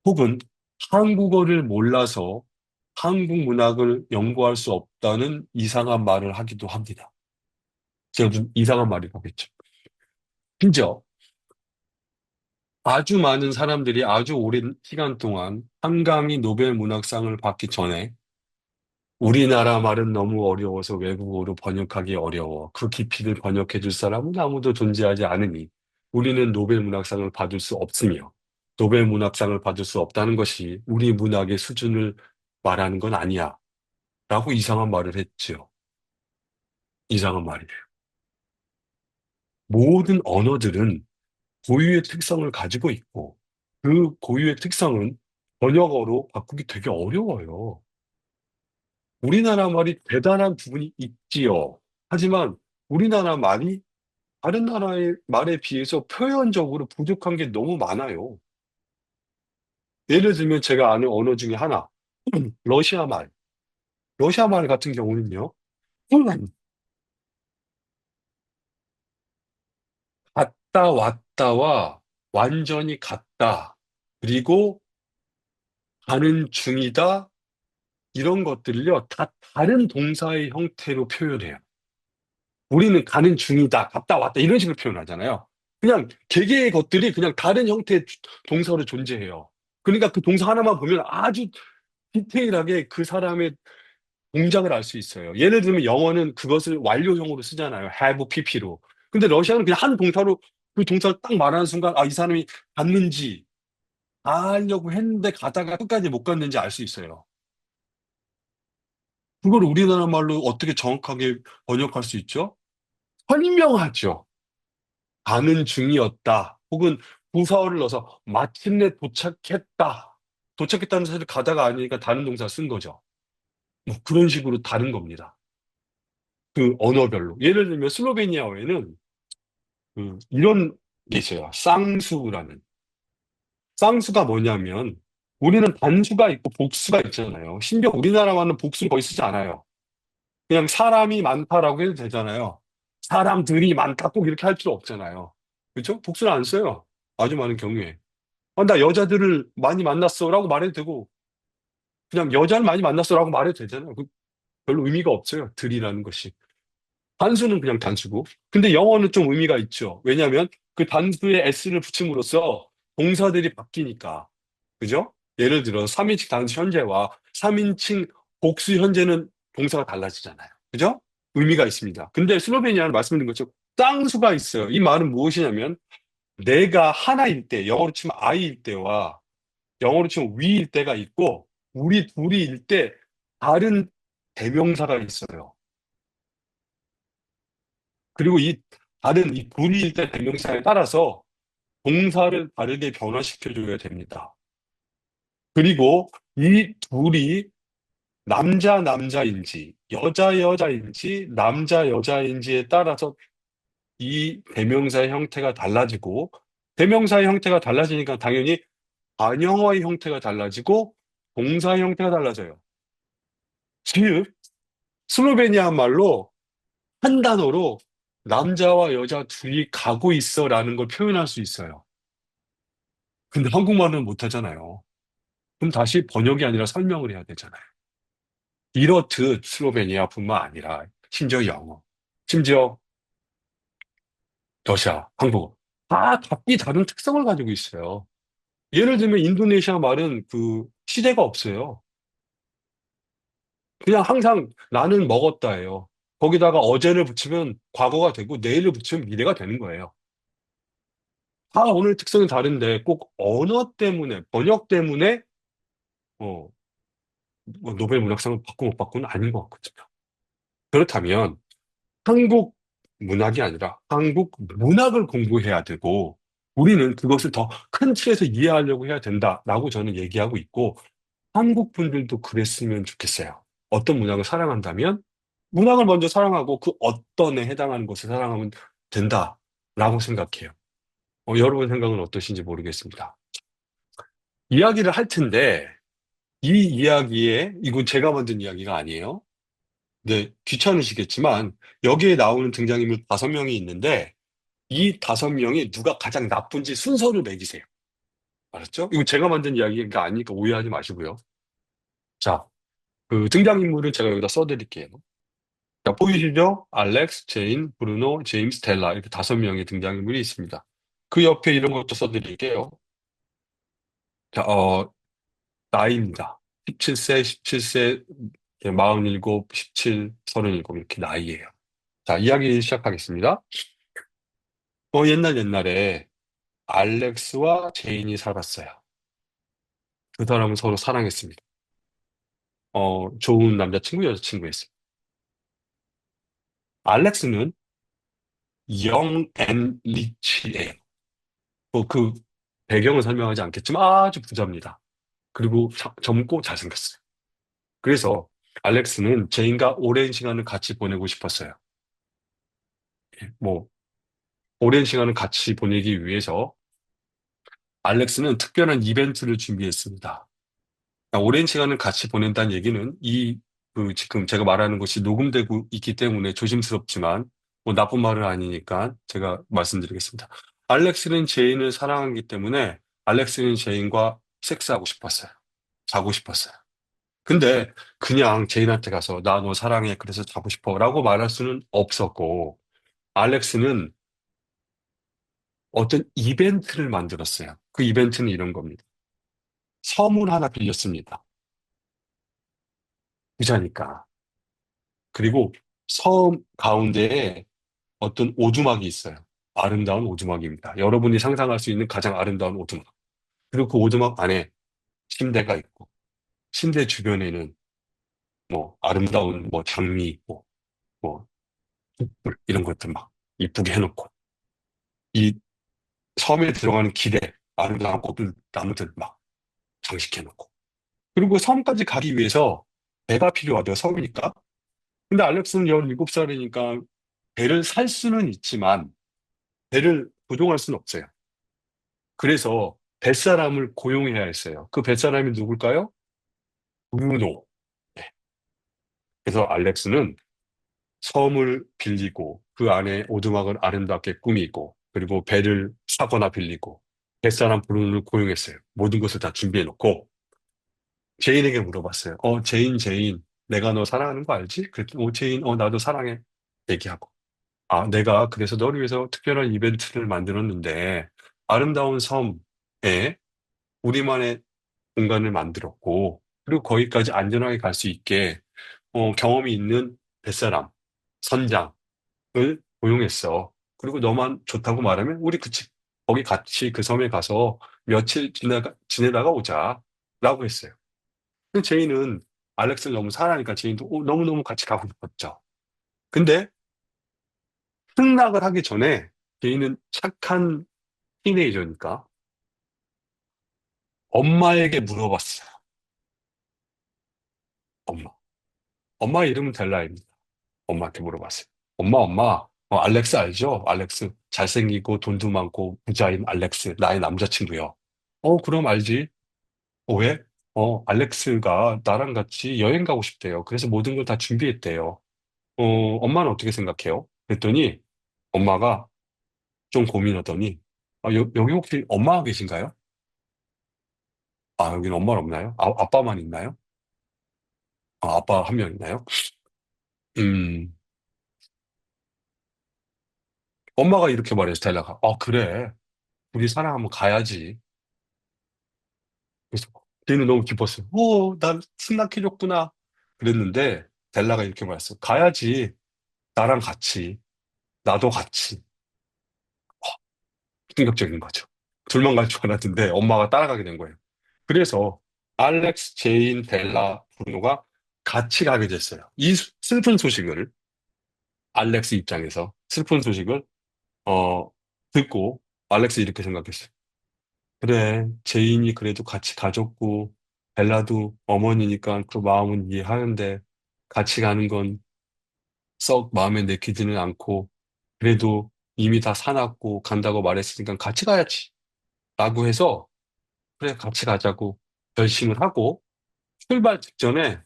[SPEAKER 1] 혹은 한국어를 몰라서 한국 문학을 연구할 수 없다는 이상한 말을 하기도 합니다. 제가 좀 이상한 말이라고 했죠. 심지어 아주 많은 사람들이 아주 오랜 시간 동안 한강이 노벨 문학상을 받기 전에 우리나라 말은 너무 어려워서 외국어로 번역하기 어려워. 그 깊이를 번역해 줄 사람은 아무도 존재하지 않으니 우리는 노벨 문학상을 받을 수 없으며 노벨 문학상을 받을 수 없다는 것이 우리 문학의 수준을 말하는 건 아니야. 라고 이상한 말을 했지요. 이상한 말이에요. 모든 언어들은 고유의 특성을 가지고 있고 그 고유의 특성은 번역어로 바꾸기 되게 어려워요. 우리나라 말이 대단한 부분이 있지요. 하지만 우리나라 말이 다른 나라의 말에 비해서 표현적으로 부족한 게 너무 많아요. 예를 들면 제가 아는 언어 중에 하나, 러시아 말. 러시아 말 같은 경우는요, 갔다 왔다와 완전히 같다. 그리고 가는 중이다. 이런 것들을요, 다 다른 동사의 형태로 표현해요. 우리는 가는 중이다, 갔다 왔다, 이런 식으로 표현하잖아요. 그냥 개개의 것들이 그냥 다른 형태의 동사로 존재해요. 그러니까 그 동사 하나만 보면 아주 디테일하게 그 사람의 동작을 알 수 있어요. 예를 들면 영어는 그것을 완료형으로 쓰잖아요. have pp로. 근데 러시아는 그냥 한 동사로 그 동사를 딱 말하는 순간 이 사람이 갔는지 가려고 했는데 가다가 끝까지 못 갔는지 알 수 있어요. 그걸 우리나라 말로 어떻게 정확하게 번역할 수 있죠? 설명하죠. 가는 중이었다. 혹은 부사어를 넣어서 마침내 도착했다. 도착했다는 사실 가다가 아니니까 다른 동사 쓴 거죠. 뭐 그런 식으로 다른 겁니다. 그 언어별로. 예를 들면 슬로베니아어에는 이런 게 있어요. 쌍수라는. 쌍수가 뭐냐면 우리는 단수가 있고 복수가 있잖아요. 심지어 우리나라와는 복수는 거의 쓰지 않아요. 그냥 사람이 많다라고 해도 되잖아요. 사람들이 많다 꼭 이렇게 할 필요 없잖아요. 그렇죠? 복수는 안 써요. 아주 많은 경우에. 나 여자들을 많이 만났어라고 말해도 되고 그냥 여자를 많이 만났어라고 말해도 되잖아요. 별로 의미가 없어요. 들이라는 것이. 단수는 그냥 단수고. 근데 영어는 좀 의미가 있죠. 왜냐하면 그 단수에 s를 붙임으로써 동사들이 바뀌니까. 그죠? 예를 들어 3인칭 단수 현재와 3인칭 복수 현재는 동사가 달라지잖아요. 그죠? 의미가 있습니다. 근데 슬로베니아는 말씀드린 것처럼 쌍수가 있어요. 이 말은 무엇이냐면 내가 하나일 때, 영어로 치면 I일 때와 영어로 치면 we일 때가 있고 우리 둘이일 때 다른 대명사가 있어요. 그리고 이 다른 이 둘이일 때 대명사에 따라서 동사를 다르게 변화시켜줘야 됩니다. 그리고 이 둘이 남자 남자인지 여자 여자인지 남자 여자인지에 따라서 이 대명사의 형태가 달라지고 대명사의 형태가 달라지니까 당연히 반영어의 형태가 달라지고 동사의 형태가 달라져요. 즉 슬로베니아 말로 한 단어로 남자와 여자 둘이 가고 있어라는 걸 표현할 수 있어요. 근데 한국말은 못하잖아요. 그럼 다시 번역이 아니라 설명을 해야 되잖아요. 이렇듯 슬로베니아뿐만 아니라 심지어 영어, 심지어 러시아, 한국어 다 각기 다른 특성을 가지고 있어요. 예를 들면 인도네시아 말은 시제가 없어요. 그냥 항상 나는 먹었다예요. 거기다가 어제를 붙이면 과거가 되고 내일을 붙이면 미래가 되는 거예요. 다 오늘 특성이 다른데 꼭 언어 때문에, 번역 때문에 어, 뭐 노벨 문학상을 받고 못 받고는 아닌 것 같거든요. 그렇다면 한국 문학이 아니라 한국 문학을 공부해야 되고 우리는 그것을 더 큰 틀에서 이해하려고 해야 된다라고 저는 얘기하고 있고 한국 분들도 그랬으면 좋겠어요. 어떤 문학을 사랑한다면 문학을 먼저 사랑하고 그 어떤에 해당하는 것을 사랑하면 된다라고 생각해요. 여러분 생각은 어떠신지 모르겠습니다. 이야기를 할 텐데 이 이야기에 이건 제가 만든 이야기가 아니에요. 네, 귀찮으시겠지만 여기에 나오는 등장인물 5명이 있는데 이 5명이 누가 가장 나쁜지 순서를 매기세요. 알았죠? 이거 제가 만든 이야기가 아니니까 오해하지 마시고요. 자, 그 등장인물은 제가 여기다 써드릴게요. 자, 보이시죠? 알렉스, 제인, 브루노, 제임스, 델라 이렇게 5명의 등장인물이 있습니다. 그 옆에 이런 것도 써드릴게요. 자, 나이입니다. 17세, 17세, 47, 17, 37 이렇게 나이예요. 자, 이야기 시작하겠습니다. 옛날에 알렉스와 제인이 살았어요. 그 사람은 서로 사랑했습니다. 좋은 남자친구, 여자친구였어요. 알렉스는 영 앤 리치예요. 그 배경을 설명하지 않겠지만 아주 부자입니다. 그리고 젊고 잘생겼어요. 그래서 알렉스는 제인과 오랜 시간을 같이 보내고 싶었어요. 뭐, 오랜 시간을 같이 보내기 위해서 알렉스는 특별한 이벤트를 준비했습니다. 오랜 시간을 같이 보낸다는 얘기는 지금 제가 말하는 것이 녹음되고 있기 때문에 조심스럽지만 뭐 나쁜 말은 아니니까 제가 말씀드리겠습니다. 알렉스는 제인을 사랑하기 때문에 알렉스는 제인과 섹스하고 싶었어요. 자고 싶었어요. 근데 그냥 제인한테 가서 나 너 사랑해 그래서 자고 싶어 라고 말할 수는 없었고 알렉스는 어떤 이벤트를 만들었어요. 그 이벤트는 이런 겁니다. 섬을 하나 빌렸습니다. 부자니까. 그리고 섬 가운데에 어떤 오두막이 있어요. 아름다운 오두막입니다. 여러분이 상상할 수 있는 가장 아름다운 오두막. 그리고 그 오두막 안에 침대가 있고, 침대 주변에는 뭐 아름다운 뭐 장미 있고, 뭐 숯불 이런 것들 막 이쁘게 해놓고, 이 섬에 들어가는 길에 아름다운 꽃들, 나무들 막 장식해놓고. 그리고 섬까지 가기 위해서 배가 필요하대요, 섬이니까. 근데 알렉스는 17살이니까 배를 살 수는 있지만 배를 조종할 수는 없어요. 그래서 뱃사람을 고용해야 했어요. 그 뱃사람이 누굴까요? 브루노. 네. 그래서 알렉스는 섬을 빌리고 그 안에 오두막을 아름답게 꾸미고 그리고 배를 사거나 빌리고 뱃사람 브루노를 고용했어요. 모든 것을 다 준비해놓고 제인에게 물어봤어요. 제인, 내가 너 사랑하는 거 알지? 그랬더니, 제인, 나도 사랑해. 얘기하고. 아, 내가 그래서 너를 위해서 특별한 이벤트를 만들었는데, 아름다운 섬에 우리만의 공간을 만들었고, 그리고 거기까지 안전하게 갈 수 있게, 경험이 있는 뱃사람, 선장을 고용했어. 그리고 너만 좋다고 말하면, 우리 거기 같이 그 섬에 가서 며칠 지내다가 오자. 라고 했어요. 근데 제이는 알렉스를 너무 사랑하니까 제이도 너무너무 같이 가고 싶었죠. 근데 승낙을 하기 전에 제이는 착한 티네이저니까 엄마에게 물어봤어요. 엄마. 엄마 이름은 델라입니다. 엄마한테 물어봤어요. 엄마. 알렉스 알죠? 알렉스 잘생기고 돈도 많고 부자인 알렉스 나의 남자친구요. 그럼 알지. 왜? 알렉스가 나랑 같이 여행 가고 싶대요. 그래서 모든 걸 다 준비했대요. 엄마는 어떻게 생각해요? 그랬더니 엄마가 좀 고민하더니, 여기 혹시 엄마가 계신가요? 아, 여기는 엄마는 없나요? 아빠만 있나요? 아빠 한 명 있나요? 음, 엄마가 이렇게 말해서 스텔라가, 그래. 우리 사랑 한번 가야지. 그래서 걔는 너무 기뻤어요. 난 승낙해줬구나. 그랬는데, 델라가 이렇게 말했어. 가야지. 나랑 같이. 나도 같이. 충격적인 거죠. 둘만 갈 줄 알았는데, 엄마가 따라가게 된 거예요. 그래서, 알렉스, 제인, 델라, 브루노가 같이 가게 됐어요. 이 슬픈 소식을 알렉스 입장에서 슬픈 소식을 듣고 알렉스 이렇게 생각했어요. 그래, 제인이 그래도 같이 가졌고 벨라도 어머니니까 그 마음은 이해하는데 같이 가는 건 썩 마음에 내키지는 않고 그래도 이미 다 사놨고 간다고 말했으니까 같이 가야지 라고 해서 그래 같이 가자고 결심을 하고 출발 직전에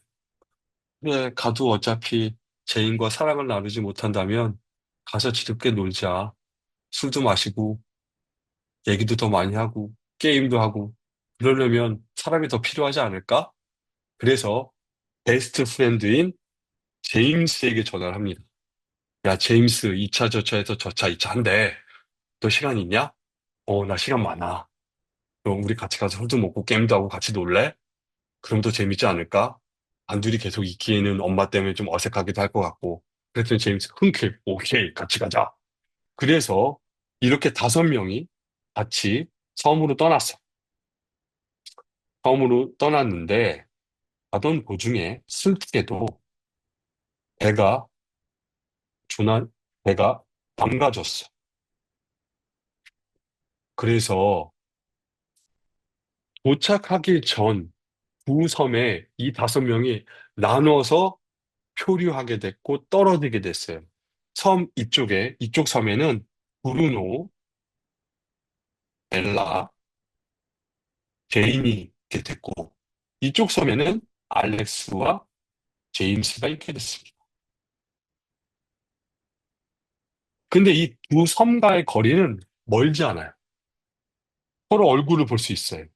[SPEAKER 1] 그래 가도 어차피 제인과 사랑을 나누지 못한다면 가서 즐겁게 놀자 술도 마시고 얘기도 더 많이 하고 게임도 하고 그러려면 사람이 더 필요하지 않을까? 그래서 베스트 프렌드인 제임스에게 전화를 합니다. 야, 제임스, 2차 저차에서 저차 2차 한대. 너 시간 있냐? 나 시간 많아. 그럼 우리 같이 가서 술도 먹고 게임도 하고 같이 놀래? 그럼 더 재밌지 않을까? 단둘이 계속 있기에는 엄마 때문에 좀 어색하기도 할 것 같고. 그랬더니 제임스 흔쾌히 오케이, 같이 가자. 그래서 이렇게 5명이 같이 섬으로 떠났어. 섬으로 떠났는데 가던 도중에 슬프게도 배가 조난 배가 망가졌어. 그래서 도착하기 전 두 섬에 이 5명이 나눠서 표류하게 됐고 떨어지게 됐어요. 섬 이쪽 섬에는 브루노, 벨라, 제인이 있게 됐고 이쪽 섬에는 알렉스와 제임스가 있게 됐습니다. 근데 이 두 섬과의 거리는 멀지 않아요. 서로 얼굴을 볼 수 있어요.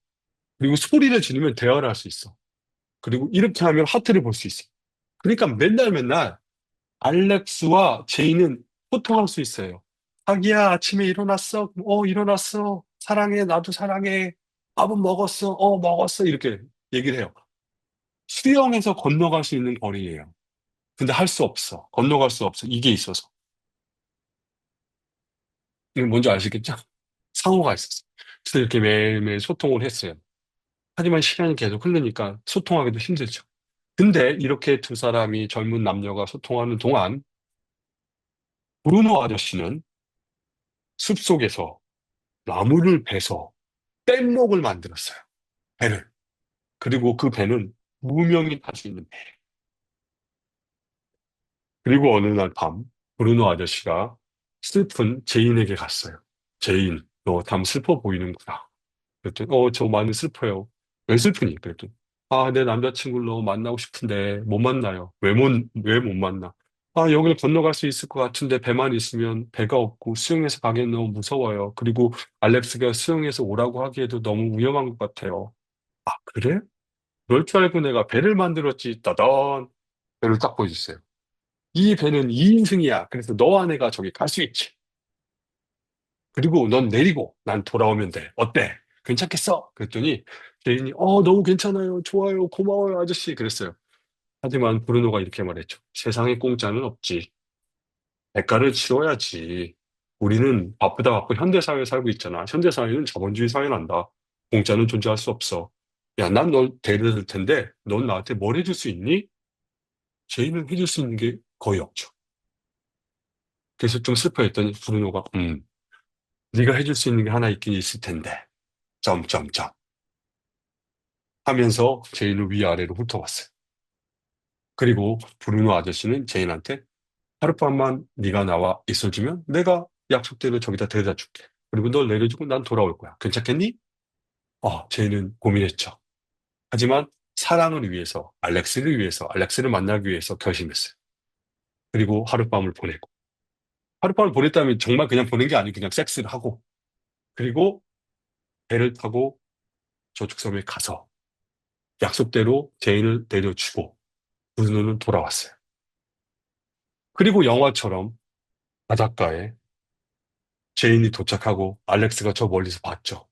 [SPEAKER 1] 그리고 소리를 지르면 대화를 할 수 있어. 그리고 이렇게 하면 하트를 볼 수 있어. 그러니까 맨날 알렉스와 제이는 소통할 수 있어요. 자기야, 아침에 일어났어? 일어났어. 사랑해, 나도 사랑해. 밥은 먹었어? 먹었어. 이렇게 얘기를 해요. 수영해서 건너갈 수 있는 거리예요. 근데 할 수 없어. 건너갈 수 없어. 이게 있어서. 이게 뭔지 아시겠죠? 상호가 있었어. 그래서 이렇게 매일매일 소통을 했어요. 하지만 시간이 계속 흐르니까 소통하기도 힘들죠. 근데 이렇게 두 사람이 젊은 남녀가 소통하는 동안 브루노 아저씨는 숲속에서 나무를 베서 뗏목을 만들었어요. 배를. 그리고 그 배는 무명이 탈 수 있는 배. 그리고 어느 날 밤, 브루노 아저씨가 슬픈 제인에게 갔어요. 제인, 너 참 슬퍼 보이는구나. 그랬더니, 저 많이 슬퍼요. 왜 슬프니? 그랬더니, 내 남자친구를 너무 만나고 싶은데 못 만나요. 왜 못 만나? 여기를 건너갈 수 있을 것 같은데 배만 있으면 배가 없고 수영해서 가기엔 너무 무서워요. 그리고 알렉스가 수영해서 오라고 하기에도 너무 위험한 것 같아요. 그래? 그럴 줄 알고 내가 배를 만들었지. 따단. 배를 딱 보여주세요. 이 배는 2인승이야. 그래서 너와 내가 저기 갈 수 있지. 그리고 넌 내리고 난 돌아오면 돼. 어때? 괜찮겠어? 그랬더니 제인이 너무 괜찮아요. 좋아요. 고마워요, 아저씨. 그랬어요. 하지만 브루노가 이렇게 말했죠. 세상에 공짜는 없지. 대가를 치러야지. 우리는 바쁘다 바쁘 현대사회에 살고 있잖아. 현대사회는 자본주의 사회란다. 공짜는 존재할 수 없어. 야, 난 널 데려다 줄 텐데 넌 나한테 뭘 해줄 수 있니? 제인은 해줄 수 있는 게 거의 없죠. 그래서 좀 슬퍼했더니 브루노가 네가 해줄 수 있는 게 하나 있긴 있을 텐데 점점점 하면서 제인을 위아래로 훑어봤어요. 그리고 브루노 아저씨는 제인한테 하룻밤만 네가 나와 있어주면 내가 약속대로 저기다 데려다 줄게. 그리고 널 내려주고 난 돌아올 거야. 괜찮겠니? 제인은 고민했죠. 하지만 사랑을 위해서, 알렉스를 위해서, 알렉스를 만나기 위해서 결심했어요. 그리고 하룻밤을 보내고. 하룻밤을 보냈다면 정말 그냥 보낸 게 아니고 그냥 섹스를 하고. 그리고 배를 타고 저축 섬에 가서 약속대로 제인을 내려주고 브루노는 돌아왔어요. 그리고 영화처럼 바닷가에 제인이 도착하고 알렉스가 저 멀리서 봤죠.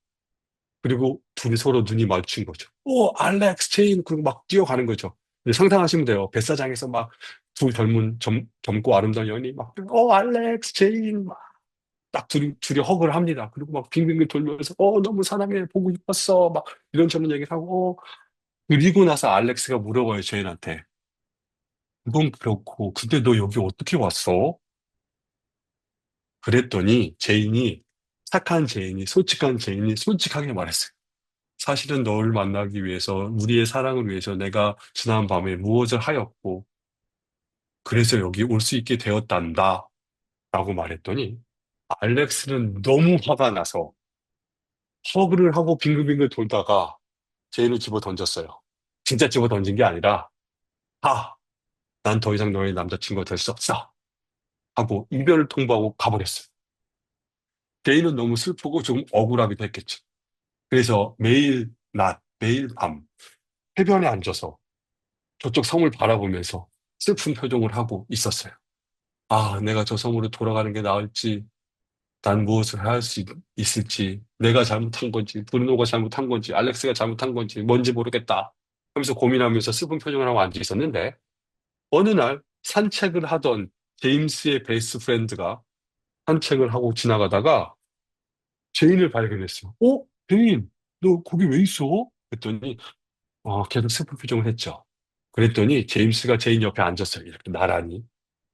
[SPEAKER 1] 그리고 둘이 서로 눈이 마주친 거죠. 알렉스, 제인, 그리고 막 뛰어가는 거죠. 근데 상상하시면 돼요. 뱃사장에서 막 두 젊고 아름다운 여인이 막, 알렉스, 제인, 막 딱 둘이 허그를 합니다. 그리고 막 빙빙빙 돌면서, 너무 사랑해, 보고 싶었어. 막 이런저런 얘기를 하고, 그리고 나서 알렉스가 물어봐요, 제인한테. 그건 그렇고, 근데 너 여기 어떻게 왔어? 그랬더니 제인이, 착한 제인이, 솔직한 제인이 솔직하게 말했어요. 사실은 널 만나기 위해서, 우리의 사랑을 위해서 내가 지난 밤에 무엇을 하였고, 그래서 여기 올 수 있게 되었단다. 라고 말했더니, 알렉스는 너무 화가 나서 허그를 하고 빙글빙글 돌다가 제인을 집어 던졌어요. 진짜 집어 던진 게 아니라, 난 더 이상 너의 남자친구가 될 수 없어. 하고 이별을 통보하고 가버렸어요. 제인은 너무 슬프고 좀 억울하기도 했겠죠. 그래서 매일 낮, 매일 밤, 해변에 앉아서 저쪽 섬을 바라보면서 슬픈 표정을 하고 있었어요. 내가 저 섬으로 돌아가는 게 나을지, 난 무엇을 할 수 있을지, 내가 잘못한 건지, 브루노가 잘못한 건지, 알렉스가 잘못한 건지, 뭔지 모르겠다. 하면서 고민하면서 슬픈 표정을 하고 앉아 있었는데, 어느 날 산책을 하던 제임스의 베스트 프렌드가 산책을 하고 지나가다가 제인을 발견했어요. 제인, 너 거기 왜 있어? 그랬더니, 계속 슬픈 표정을 했죠. 그랬더니 제임스가 제인 옆에 앉았어요. 이렇게 나란히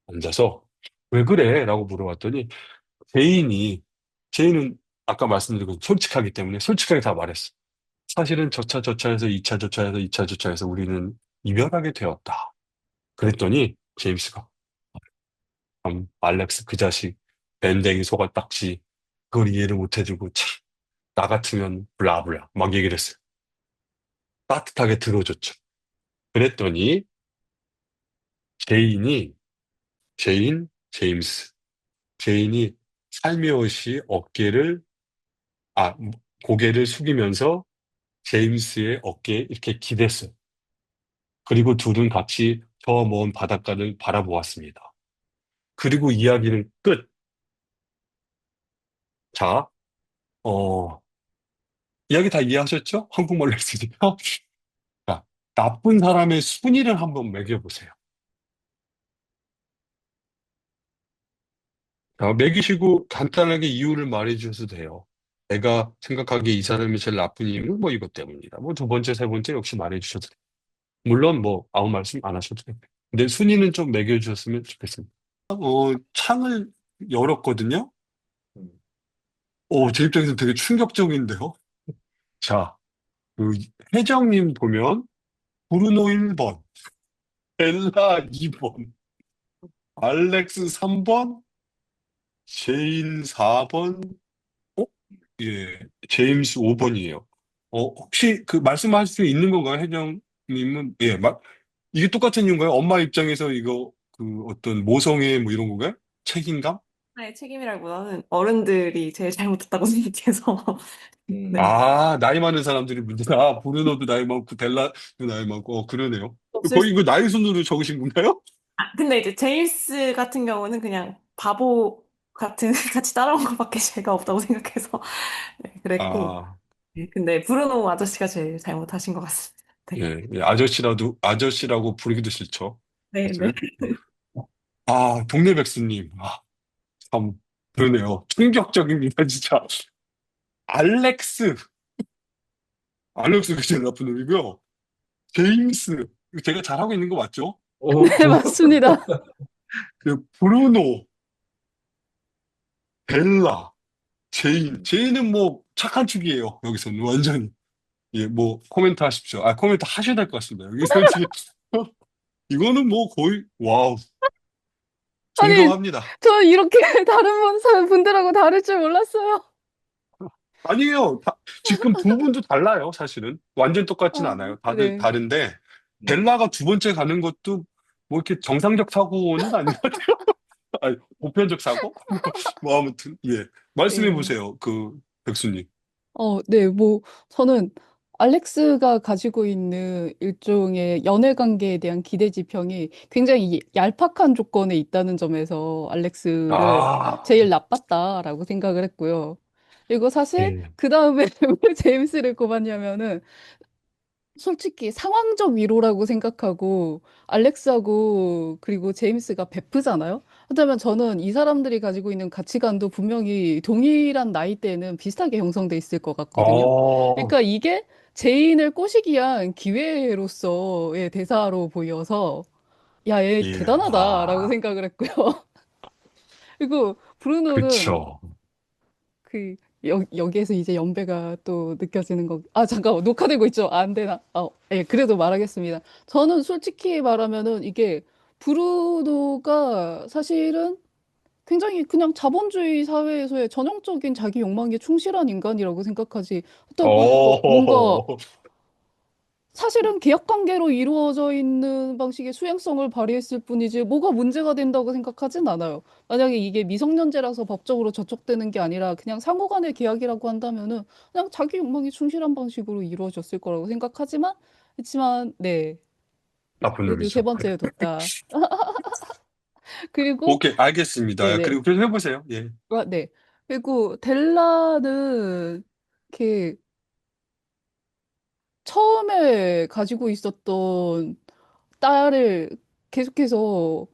[SPEAKER 1] 앉아서, 왜 그래? 라고 물어봤더니, 제인이, 제인은 아까 말씀드린 것 솔직하기 때문에 솔직하게 다 말했어. 사실은 저차 저차에서 2차 저차에서 2차 저차에서 우리는 이별하게 되었다. 그랬더니 제임스가 알렉스 그 자식 밴댕이 속았딱지 그걸 이해를 못 해주고 참, 나 같으면 블라블라 막 얘기를 했어요. 따뜻하게 들어줬죠. 그랬더니 제인이 제임스 제인이 살며시 아 고개를 숙이면서 제임스의 어깨에 이렇게 기댔어요. 그리고 둘은 같이 저 먼 바닷가를 바라보았습니다. 그리고 이야기는 끝. 자, 어, 이야기 다 이해하셨죠? 한국말로 했으니까. 자, 나쁜 사람의 순위를 한번 매겨보세요. 매기시고 간단하게 이유를 말해 주셔도 돼요. 내가 생각하기에 이 사람이 제일 나쁜 이유는 뭐 이것 때문이다. 뭐 두 번째, 세 번째 역시 말해 주셔도 돼요. 물론 뭐 아무 말씀 안 하셔도 돼요. 근데 순위는 좀 매겨 주셨으면 좋겠습니다. 창을 열었거든요.
[SPEAKER 3] 음.
[SPEAKER 1] 제 입장에서 되게 충격적인데요. 자, 그 혜정님 보면 브루노 1번, 벨라 2번, 알렉스 3번, 제인 4번, 어? 예, 제임스 5번이에요. 혹시 그 말씀하실 수 있는 건가요, 혜정님은? 예, 이게 똑같은 이유인가요? 엄마 입장에서 이거 그 어떤 모성애 뭐 이런 건가요? 책임감?
[SPEAKER 4] 나의 책임이라기보다는 어른들이 제일 잘못했다고 생각해서 네.
[SPEAKER 1] 나이 많은 사람들이 문제다. 브루노도 나이 많고, 델라도 나이 많고, 그러네요.
[SPEAKER 4] 없을
[SPEAKER 1] 거의 이거 나이 순으로 적으신 건가요?
[SPEAKER 4] 근데 이제 제임스 같은 경우는 그냥 바보 같은 같이 따라온 것밖에 죄가 없다고 생각해서 네, 그랬고
[SPEAKER 1] 아,
[SPEAKER 4] 네, 근데 브루노 아저씨가 제일 잘못하신 것 같습니다. 네.
[SPEAKER 1] 예, 예, 아저씨라고 부르기도 싫죠.
[SPEAKER 4] 네, 네.
[SPEAKER 1] 사실. 동네 백수님. 참, 그러네요. 충격적입니다, 진짜. 알렉스. 알렉스가 제일 나쁜 놈이고요. 제임스. 이거 제가 잘하고 있는 거 맞죠?
[SPEAKER 5] 네, 맞습니다.
[SPEAKER 1] 브루노, 벨라, 제인은 뭐 착한 축이에요. 여기서는 완전히. 예, 뭐 코멘트 하십시오. 코멘트 하셔야 될 것 같습니다. 여기서 지금 이거는 뭐 거의 와우,
[SPEAKER 5] 아니,
[SPEAKER 1] 존경합니다.
[SPEAKER 5] 저 이렇게 다른 분들하고 다를 줄 몰랐어요.
[SPEAKER 1] 아니에요. 지금 두 분도 달라요, 사실은. 완전 똑같진
[SPEAKER 5] 아,
[SPEAKER 1] 않아요. 다들
[SPEAKER 5] 네.
[SPEAKER 1] 다른데
[SPEAKER 3] 음.
[SPEAKER 1] 벨라가 두 번째 가는 것도 뭐 이렇게 정상적 사고는 아닌 것 같아요. 보편적 사고? 뭐 아무튼 예, 말씀해
[SPEAKER 5] 네.
[SPEAKER 1] 보세요. 그 백수님.
[SPEAKER 5] 네, 뭐, 저는 알렉스가 가지고 있는 일종의 연애 관계에 대한 기대 지평이 굉장히 얄팍한 조건에 있다는 점에서 알렉스를
[SPEAKER 1] 아,
[SPEAKER 5] 제일 나빴다라고 생각을 했고요. 그리고 사실
[SPEAKER 1] 예.
[SPEAKER 5] 그 다음에 왜 제임스를 꼽았냐면은 솔직히 상황적 위로라고 생각하고 알렉스하고 그리고 제임스가 베프잖아요. 그렇다면 저는 이 사람들이 가지고 있는 가치관도 분명히 동일한 나이대에는 비슷하게 형성돼 있을 것 같거든요.
[SPEAKER 1] 어,
[SPEAKER 5] 그러니까 이게 제인을 꼬시기 위한 기회로서의 대사로 보여서 야, 얘
[SPEAKER 1] 예,
[SPEAKER 5] 대단하다라고 생각을 했고요. 그리고 브루노는
[SPEAKER 1] 그쵸.
[SPEAKER 5] 그 여기에서 이제 연배가 또 느껴지는 거. 잠깐만 녹화되고 있죠? 안 되나? 예, 그래도 말하겠습니다. 저는 솔직히 말하면은 이게 브루노가 사실은 굉장히 그냥 자본주의 사회에서의 전형적인 자기 욕망에 충실한 인간이라고 생각하지. 그렇다고 뭔가
[SPEAKER 1] 어,
[SPEAKER 5] 사실은 계약 관계로 이루어져 있는 방식의 수행성을 발휘했을 뿐이지 뭐가 문제가 된다고 생각하진 않아요. 만약에 이게 미성년자라서 법적으로 저촉되는 게 아니라 그냥 상호 간의 계약이라고 한다면은 그냥 자기 욕망이 충실한 방식으로 이루어졌을 거라고 생각하지만 그렇지만 네.
[SPEAKER 1] 나쁜
[SPEAKER 5] 그래도 세
[SPEAKER 1] 놈이죠.
[SPEAKER 5] 번째에 뒀다. 그리고
[SPEAKER 1] 오케이, 알겠습니다.
[SPEAKER 5] 네네.
[SPEAKER 1] 그리고 계속 해보세요. 예.
[SPEAKER 5] 네. 그리고 델라는 이렇게 처음에 가지고 있었던 딸을 계속해서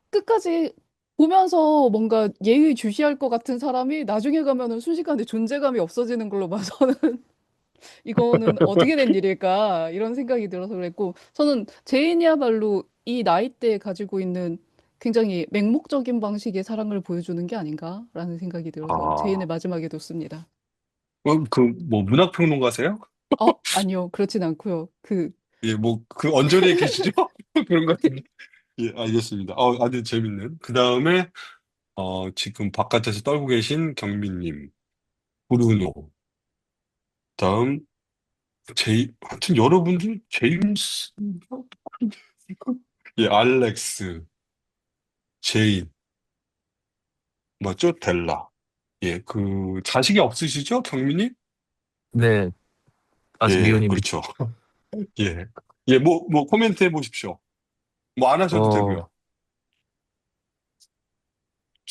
[SPEAKER 5] 끝까지 보면서 뭔가 예의주시할 것 같은 사람이 나중에 가면은 순식간에 존재감이 없어지는 걸로 봐서는 이거는 어떻게 된 일일까 이런 생각이 들어서 그랬고 저는 제인이야말로 이 나이대에 가지고 있는 굉장히 맹목적인 방식의 사랑을 보여주는 게 아닌가라는 생각이 들어서 제인을
[SPEAKER 1] 아,
[SPEAKER 5] 마지막에 뒀습니다.
[SPEAKER 1] 뭐 문학평론가세요?
[SPEAKER 5] 아니요, 그렇진 않고요.
[SPEAKER 1] 예, 뭐 그 언저리에 계시죠? 그런 것 같은데. 예, 알겠습니다. 아주 재밌는. 그 다음에 지금 바깥에서 떨고 계신 경민님, 브루노. 다음 하여튼 여러분들 제임스, 예, 알렉스, 제인, 맞죠? 델라. 예, 그 자식이 없으시죠, 경민님?
[SPEAKER 6] 네, 아직
[SPEAKER 1] 예,
[SPEAKER 6] 미혼입니다.
[SPEAKER 1] 그렇죠. 예, 예, 뭐 코멘트 해보십시오. 뭐 안 하셔도
[SPEAKER 6] 어,
[SPEAKER 1] 되고요.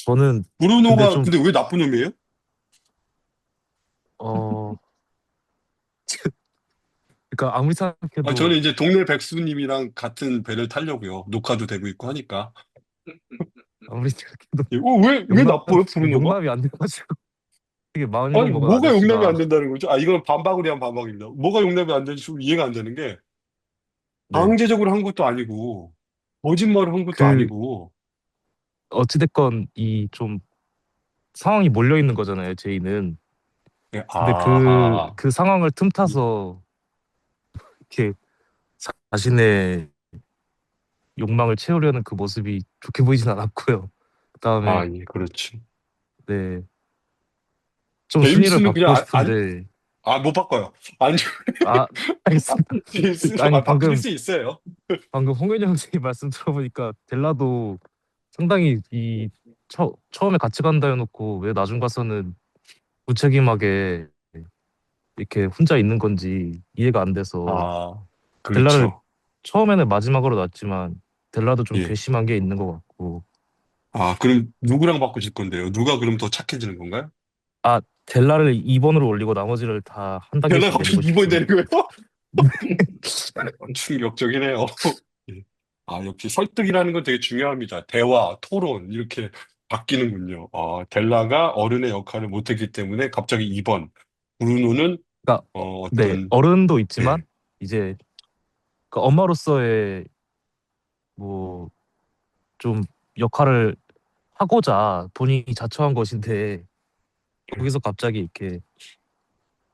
[SPEAKER 6] 저는 근데
[SPEAKER 1] 브루노가
[SPEAKER 6] 좀,
[SPEAKER 1] 근데 왜 나쁜 놈이에요?
[SPEAKER 6] 어, 그러니까 아무리
[SPEAKER 1] 아, 저는
[SPEAKER 6] 생각해도,
[SPEAKER 1] 이제 동네 백수님이랑 같은 배를 타려고요. 녹화도 되고 있고 하니까.
[SPEAKER 6] 아무리 생각해도
[SPEAKER 1] 예, 왜 나빠요, 브루노가?
[SPEAKER 6] 용납이 안 돼가지고, 되게
[SPEAKER 1] 아니,
[SPEAKER 6] 47 먹은
[SPEAKER 1] 뭐가 용납이 안
[SPEAKER 6] 아저씨가,
[SPEAKER 1] 된다는 거죠? 아, 이건 반박이란 반박입니다. 뭐가 용납이 안 되는지 좀 이해가 안 되는 게,
[SPEAKER 6] 네.
[SPEAKER 1] 강제적으로 한 것도 아니고, 거짓말을 한 것도
[SPEAKER 6] 그,
[SPEAKER 1] 아니고,
[SPEAKER 6] 어찌됐건, 이 좀 상황이 몰려 있는 거잖아요, 제이는.
[SPEAKER 1] 예,
[SPEAKER 6] 근데 그 상황을 틈타서, 이렇게 자신의 욕망을 채우려는 그 모습이 좋게 보이진 않았고요. 그다음에,
[SPEAKER 1] 예, 그렇지.
[SPEAKER 6] 네. 좀 순위를
[SPEAKER 1] 제임스는 그냥,
[SPEAKER 6] 바꾸고 싶은데,
[SPEAKER 1] 못 바꿔요. 아니,
[SPEAKER 6] 아, 알겠습니다.
[SPEAKER 1] 제임스는
[SPEAKER 6] 아니,
[SPEAKER 1] 바뀔 수 있어요.
[SPEAKER 6] 방금 홍현영 선생님 말씀 들어보니까 델라도 상당히 처음에 같이 간다 해놓고 왜 나중 가서는 무책임하게 이렇게 혼자 있는 건지 이해가 안 돼서
[SPEAKER 1] 아,
[SPEAKER 6] 델라를
[SPEAKER 1] 그렇죠.
[SPEAKER 6] 처음에는 마지막으로 놨지만 델라도 좀
[SPEAKER 1] 예.
[SPEAKER 6] 괘씸한 게 있는 것 같고
[SPEAKER 1] 그럼 누구랑 바꾸실 건데요? 누가 그럼 더 착해지는 건가요?
[SPEAKER 6] 아 델라를 2번으로 올리고 나머지를 다 한
[SPEAKER 1] 연락
[SPEAKER 6] 단계씩
[SPEAKER 1] 없이
[SPEAKER 6] 내리고
[SPEAKER 1] 이번이 되는
[SPEAKER 6] 싶습니다.
[SPEAKER 1] 거예요? 충격적이네요. 예. 역시 설득이라는 건 되게 중요합니다. 대화, 토론, 이렇게 바뀌는군요. 델라가 어른의 역할을 못했기 때문에 갑자기 2번. 브루노는,
[SPEAKER 6] 그러니까 네
[SPEAKER 1] 어떤,
[SPEAKER 6] 어른도 있지만
[SPEAKER 1] 예.
[SPEAKER 6] 이제 그 엄마로서의 뭐 좀 역할을 하고자 본인이 자처한 것인데 거기서 갑자기 이렇게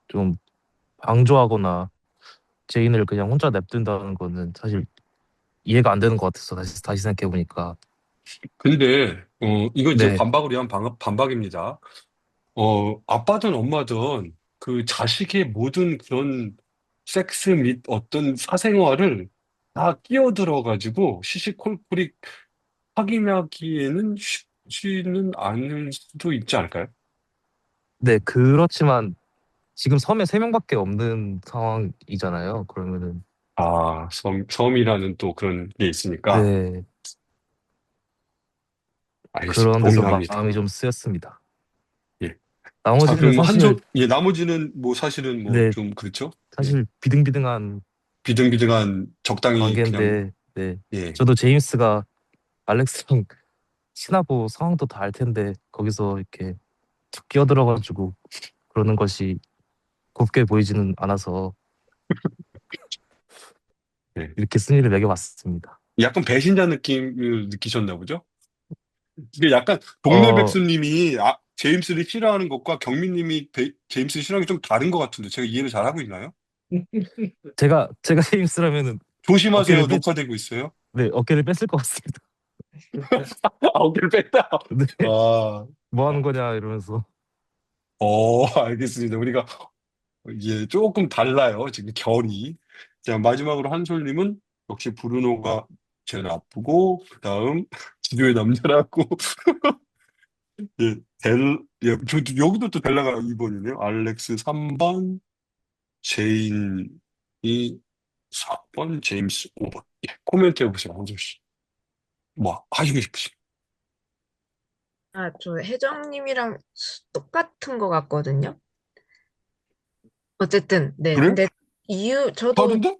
[SPEAKER 6] 좀 방조하거나 제인을 그냥 혼자 냅둔다는 거는 사실 이해가 안 되는 것 같아서 다시 생각해 보니까
[SPEAKER 1] 근데, 이건 이제
[SPEAKER 6] 네,
[SPEAKER 1] 반박을 위한 반박입니다. 아빠든 엄마든 그 자식의 모든 그런 섹스 및 어떤 사생활을 다 끼어들어가지고 시시콜콜이 확인하기에는 쉽지는 않을 수도 있지 않을까요?
[SPEAKER 6] 네 그렇지만 지금 섬에 3명밖에 없는 상황이잖아요. 그러면은
[SPEAKER 1] 섬이라는 또 그런 게 있으니까.
[SPEAKER 6] 네
[SPEAKER 1] 알겠습니다.
[SPEAKER 6] 그런 데서
[SPEAKER 1] 동의합니다.
[SPEAKER 6] 마음이 좀 쓰였습니다.
[SPEAKER 1] 예. 자,
[SPEAKER 6] 나머지는
[SPEAKER 1] 그럼
[SPEAKER 6] 사실
[SPEAKER 1] 나머지는 뭐 사실은 뭐
[SPEAKER 6] 네
[SPEAKER 1] 좀 그렇죠? 예.
[SPEAKER 6] 사실 비등비등한
[SPEAKER 1] 비등비등한 적당히 그냥,
[SPEAKER 6] 관계인데 네
[SPEAKER 1] 예.
[SPEAKER 6] 저도 제임스가 알렉스랑 친하고 상황도 다 알 텐데 거기서 이렇게 툭 끼어들어가지고 그러는 것이 곱게 보이지는 않아서
[SPEAKER 1] 예.
[SPEAKER 6] 이렇게 순위를 매겨봤습니다.
[SPEAKER 1] 약간 배신자 느낌을 느끼셨나 보죠? 이게 약간 동네
[SPEAKER 6] 어,
[SPEAKER 1] 백수님이 제임스를 싫어하는 것과 경민님이 제임스를 싫어하는 게 좀 다른 것 같은데 제가 이해를 잘 하고 있나요?
[SPEAKER 6] 제가 제임스라면은 어깨를
[SPEAKER 1] 조심하세요.
[SPEAKER 6] 뺐,
[SPEAKER 1] 녹화되고 있어요.
[SPEAKER 6] 네, 어깨를 뺐을 것 같습니다.
[SPEAKER 1] 어깨를 뺐다.
[SPEAKER 6] 네,
[SPEAKER 1] 아,
[SPEAKER 6] 뭐 하는
[SPEAKER 1] 아.
[SPEAKER 6] 거냐 이러면서.
[SPEAKER 1] 알겠습니다. 우리가 이게 조금 달라요. 지금 결이. 자, 마지막으로 한솔님은 역시 브루노가 제일 나쁘고, 그 다음, 지조의 남자라고. 예, 여기도 또 델라가 2번이네요. 알렉스 3번, 제인이 4번, 제임스 5번. 예, 코멘트 해보세요, 한솔 씨. 뭐, 하시고 싶으시
[SPEAKER 2] 저 혜정님이랑 똑같은 것 같거든요. 어쨌든, 네.
[SPEAKER 1] 그래?
[SPEAKER 2] 근데 저도,
[SPEAKER 1] 다른데?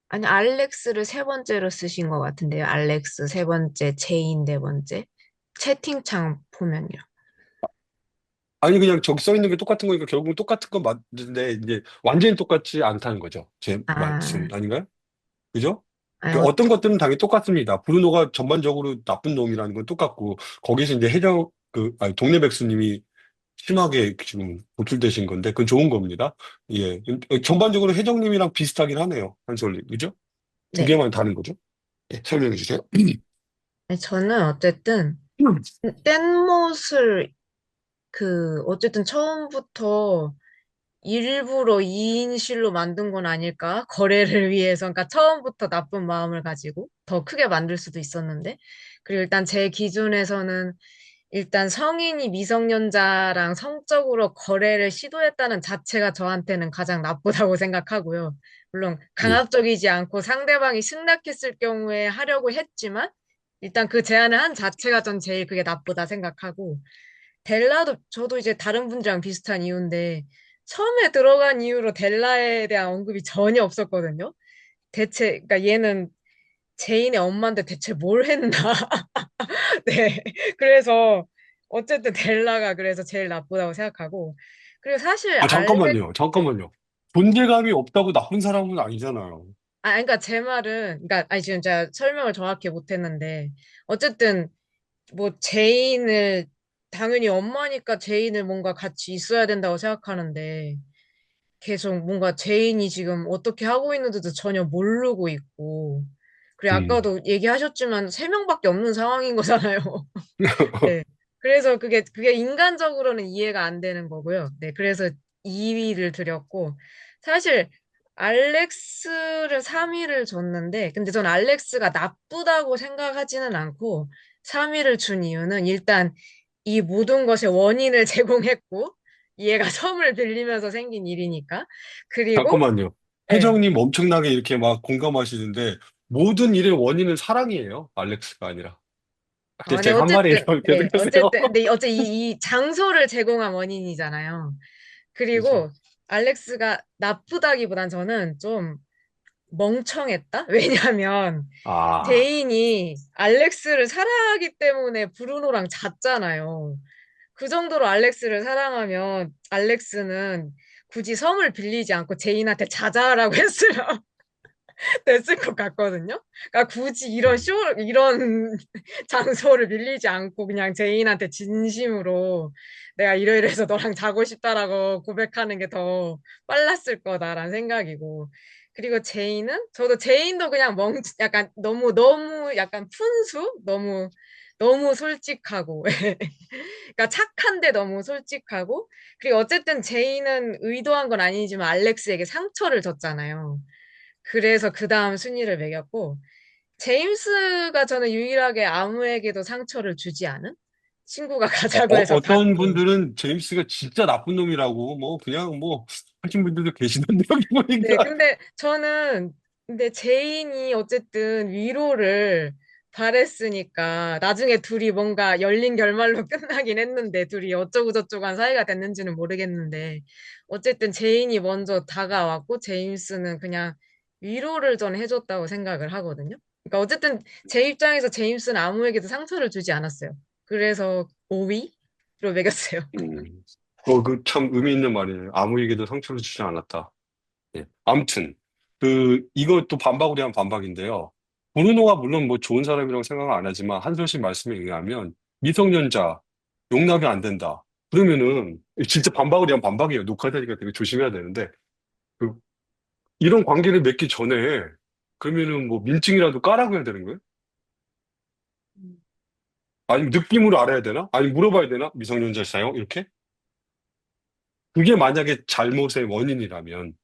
[SPEAKER 2] 아니, 알렉스를 세 번째로 쓰신 것 같은데요. 알렉스 세 번째, 제인 네 번째. 채팅창 보면요.
[SPEAKER 1] 아니, 그냥 저기 써 있는 게 똑같은 거니까 결국은 똑같은 건 맞는데, 이제 완전히 똑같지 않다는 거죠. 제 말씀
[SPEAKER 2] 아,
[SPEAKER 1] 아닌가요? 그죠?
[SPEAKER 2] 아니,
[SPEAKER 1] 그 어떤 것들은 당연히 똑같습니다. 브루노가 전반적으로 나쁜 놈이라는 건 똑같고, 거기서 이제 동네 백수님이 심하게 지금 노출되신 건데, 그건 좋은 겁니다. 예. 전반적으로 혜정님이랑 비슷하긴 하네요. 한솔님. 그죠? 두
[SPEAKER 2] 네.
[SPEAKER 1] 개만 다른 거죠? 예, 설명해 주세요.
[SPEAKER 2] 아니, 저는 어쨌든, 뗏못을, 어쨌든 처음부터 일부러 2인실로 만든 건 아닐까? 거래를 위해서. 그러니까 처음부터 나쁜 마음을 가지고 더 크게 만들 수도 있었는데. 그리고 일단 제 기준에서는 일단 성인이 미성년자랑 성적으로 거래를 시도했다는 자체가 저한테는 가장 나쁘다고 생각하고요. 물론
[SPEAKER 1] 예,
[SPEAKER 2] 강압적이지 않고 상대방이 승낙했을 경우에 하려고 했지만 일단 그 제안을 한 자체가 전 제일 그게 나쁘다 생각하고, 델라도 저도 이제 다른 분들이랑 비슷한 이유인데, 처음에 들어간 이후로 델라에 대한 언급이 전혀 없었거든요. 대체, 그러니까 얘는 제인의 엄마인데 대체 뭘 했나? 네. 그래서 어쨌든 델라가 그래서 제일 나쁘다고 생각하고, 그리고 사실
[SPEAKER 1] 아, 잠깐만요.
[SPEAKER 2] 네.
[SPEAKER 1] 잠깐만요. 존재감이 없다고 나쁜 사람은 아니잖아요.
[SPEAKER 2] 그러니까 제 말은, 그러니까, 아니, 지금 제가 설명을 정확히 못했는데, 어쨌든, 뭐, 제인을, 당연히 엄마니까 제인을 뭔가 같이 있어야 된다고 생각하는데, 계속 뭔가 제인이 지금 어떻게 하고 있는지도 전혀 모르고 있고, 그리고
[SPEAKER 1] 음.
[SPEAKER 2] 아까도 얘기하셨지만, 세 명밖에 없는 상황인 거잖아요. 네. 그래서 그게 인간적으로는 이해가 안 되는 거고요. 네. 그래서 2위를 드렸고, 사실, 알렉스를 3위를 줬는데, 근데 전 알렉스가 나쁘다고 생각하지는 않고, 3위를 준 이유는 일단 이 모든 것의 원인을 제공했고, 얘가 섬을 빌리면서 생긴 일이니까. 그리고,
[SPEAKER 1] 잠깐만요.
[SPEAKER 2] 네.
[SPEAKER 1] 혜정님 엄청나게 이렇게 막 공감하시는데 모든 일의 원인은 사랑이에요. 알렉스가 아니라. 근데
[SPEAKER 2] 네,
[SPEAKER 1] 제가 한 말이
[SPEAKER 2] 어쨌든,
[SPEAKER 1] 이렇게
[SPEAKER 2] 네,
[SPEAKER 1] 들으세요.
[SPEAKER 2] 이 장소를 제공한 원인이잖아요.
[SPEAKER 1] 그죠?
[SPEAKER 2] 그리고 알렉스가 나쁘다기보단 저는 좀 멍청했다? 왜냐면
[SPEAKER 1] 아,
[SPEAKER 2] 제인이 알렉스를 사랑하기 때문에 브루노랑 잤잖아요. 그 정도로 알렉스를 사랑하면 알렉스는 굳이 섬을 빌리지 않고 제인한테 자자라고 했으면 됐을 것 같거든요. 그러니까 굳이
[SPEAKER 1] 음.
[SPEAKER 2] 이런 장소를 빌리지 않고 그냥 제인한테 진심으로 내가 이러이러해서 너랑 자고 싶다라고 고백하는 게 더 빨랐을 거다라는 생각이고. 그리고 저도 제인도 그냥 약간 너무 약간 푼수? 너무 솔직하고. 그러니까 착한데 너무 솔직하고. 그리고 어쨌든 제인은 의도한 건 아니지만 알렉스에게 상처를 줬잖아요. 그래서 그 다음 순위를 매겼고, 제임스가 저는 유일하게 아무에게도 상처를 주지 않은 친구가 가자고 해서
[SPEAKER 1] 어떤
[SPEAKER 2] 받고.
[SPEAKER 1] 분들은 제임스가 진짜 나쁜 놈이라고 뭐 그냥 뭐 하신 분들도 계시던데 여기
[SPEAKER 2] 네,
[SPEAKER 1] 보니까.
[SPEAKER 2] 근데 제인이 어쨌든 위로를 바랬으니까 나중에 둘이 뭔가 열린 결말로 끝나긴 했는데 둘이 어쩌고저쩌고 한 사이가 됐는지는 모르겠는데 어쨌든 제인이 먼저 다가왔고 제임스는 그냥 위로를 전 해줬다고 생각을 하거든요. 그러니까 어쨌든 제 입장에서 제임스는 아무에게도 상처를 주지 않았어요. 그래서 5위로 매겼어요.
[SPEAKER 1] 음. 그 참 의미 있는 말이네요. 아무에게도 상처를 주지 않았다. 예. 아무튼 이것도 반박으로 한 반박인데요. 브루노가 물론 뭐 좋은 사람이라고 생각은 안 하지만 한솔씨 말씀에 의하면 미성년자 용납이 안 된다. 그러면은 진짜 반박을 위한 반박이에요. 녹화되니까 되게 조심해야 되는데 그 이런 관계를 맺기 전에 그러면은 뭐 민증이라도 까라고 해야 되는 거예요? 아니면 느낌으로 알아야 되나? 아니면 물어봐야 되나? 미성년자 사용? 이렇게? 그게 만약에 잘못의 원인이라면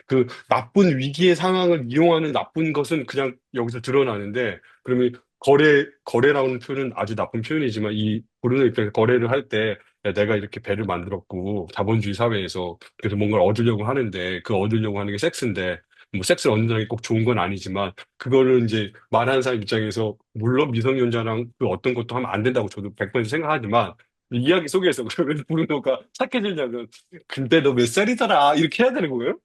[SPEAKER 1] 그 나쁜 위기의 상황을 이용하는 나쁜 것은 그냥 여기서 드러나는데 그러면 거래라는 표현은 아주 나쁜 표현이지만 이 브루노 입장에서 거래를 할 때 내가 이렇게 배를 만들었고 자본주의 사회에서 그래서 뭔가를 얻으려고 하는데 그 얻으려고 하는 게 섹스인데 뭐 섹스를 얻는다는 게 꼭 좋은 건 아니지만 그거를 이제 말하는 사람 입장에서 물론 미성년자랑 그 어떤 것도 하면 안 된다고 저도 100% 생각하지만 이 이야기 속에서 그러면 브루노가 착해지려면 근데 너 몇 살이더라 이렇게 해야 되는 거예요?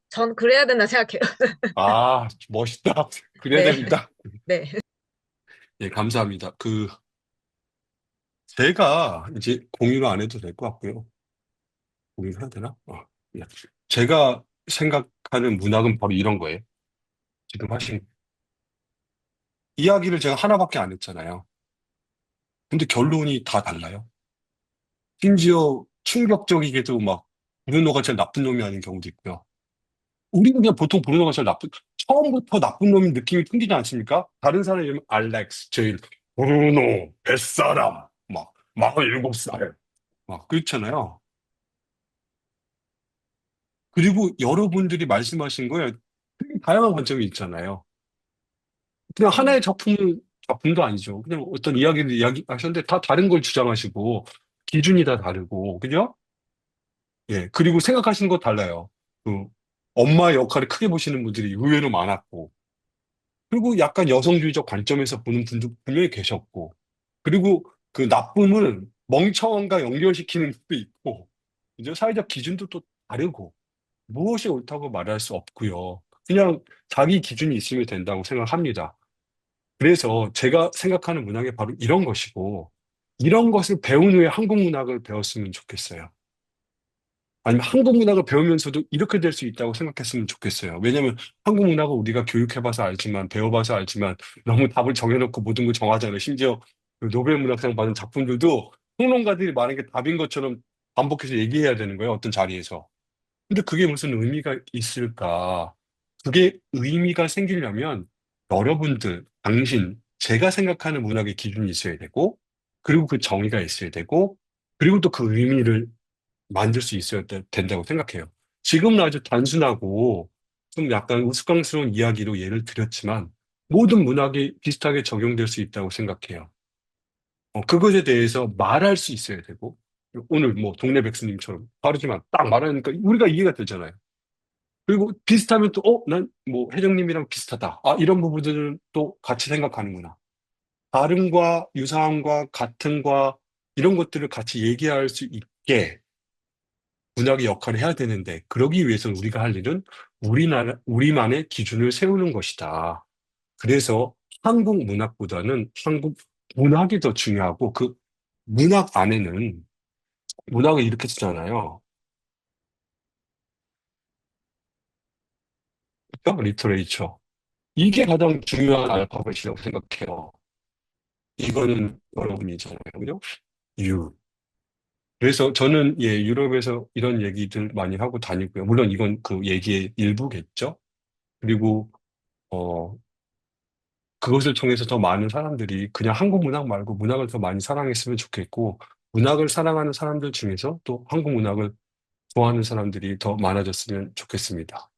[SPEAKER 2] 전 그래야 된다 생각해요.
[SPEAKER 1] 아, 멋있다. 그래야
[SPEAKER 2] 네,
[SPEAKER 1] 됩니다.
[SPEAKER 2] 네.
[SPEAKER 1] 예, 감사합니다. 제가 이제 공유를 안 해도 될 것 같고요. 공유해야 되나? 예. 제가 생각하는 문학은 바로 이런 거예요. 지금 하신 이야기를 제가 하나밖에 안 했잖아요. 근데 결론이 다 달라요. 심지어 충격적이게도 막 브루노가 제일 나쁜 놈이 아닌 경우도 있고요. 우리는 그냥 보통 브루노가 제일 처음부터 나쁜 놈인 느낌이 풍기지 않습니까? 다른 사람 이름 알렉스, 제일, 브루노, 뱃사람, 막, 47살, 막, 그렇잖아요. 그리고 여러분들이 말씀하신 거에 되게 다양한 관점이 있잖아요. 그냥 하나의 작품도 아니죠. 그냥 어떤 이야기를 이야기하셨는데 다 다른 걸 주장하시고, 기준이 다 다르고, 그죠? 예, 그리고 생각하시는 거 달라요. 그, 엄마의 역할을 크게 보시는 분들이 의외로 많았고, 그리고 약간 여성주의적 관점에서 보는 분도 분명히 계셨고, 그리고 그 나쁨을 멍청함과 연결시키는 것도 있고, 이제 사회적 기준도 또 다르고, 무엇이 옳다고 말할 수 없고요. 그냥 자기 기준이 있으면 된다고 생각합니다. 그래서 제가 생각하는 문학이 바로 이런 것이고, 이런 것을 배운 후에 한국 문학을 배웠으면 좋겠어요. 아니면 한국 문학을 배우면서도 이렇게 될 수 있다고 생각했으면 좋겠어요. 왜냐하면 한국 문학을 우리가 교육해봐서 알지만, 배워봐서 알지만, 너무 답을 정해놓고 모든 걸 정하잖아요. 심지어 그 노벨 문학상 받은 작품들도 평론가들이 말한 게 답인 것처럼 반복해서 얘기해야 되는 거예요. 어떤 자리에서. 근데 그게 무슨 의미가 있을까? 그게 의미가 생기려면 여러분들, 당신, 제가 생각하는 문학의 기준이 있어야 되고, 그리고 그 정의가 있어야 되고, 그리고 또 그 의미를 만들 수 있어야 된다고 생각해요. 지금은 아주 단순하고 좀 약간 우스꽝스러운 이야기로 예를 들었지만, 모든 문학이 비슷하게 적용될 수 있다고 생각해요. 그것에 대해서 말할 수 있어야 되고, 오늘 뭐 동네 백수님처럼 다르지만 딱 말하니까 우리가 이해가 되잖아요. 그리고 비슷하면 또, 난 뭐 혜정님이랑 비슷하다. 아, 이런 부분들은 또 같이 생각하는구나. 다름과 유사함과 같음과 이런 것들을 같이 얘기할 수 있게 문학의 역할을 해야 되는데, 그러기 위해서는 우리가 할 일은 우리만의 기준을 세우는 것이다. 그래서 한국 문학보다는 한국 문학이 더 중요하고, 그 문학 안에는 문학을 이렇게 쓰잖아요. 그러니까 리터레이처. 이게 가장 중요한 알파벳이라고 생각해요. 이거는 여러분이잖아요. 그죠? 유. 그래서 저는 예, 유럽에서 이런 얘기들 많이 하고 다니고요. 물론 이건 그 얘기의 일부겠죠. 그리고 어, 그것을 통해서 더 많은 사람들이 그냥 한국 문학 말고 문학을 더 많이 사랑했으면 좋겠고, 문학을 사랑하는 사람들 중에서 또 한국 문학을 좋아하는 사람들이 더 많아졌으면 좋겠습니다.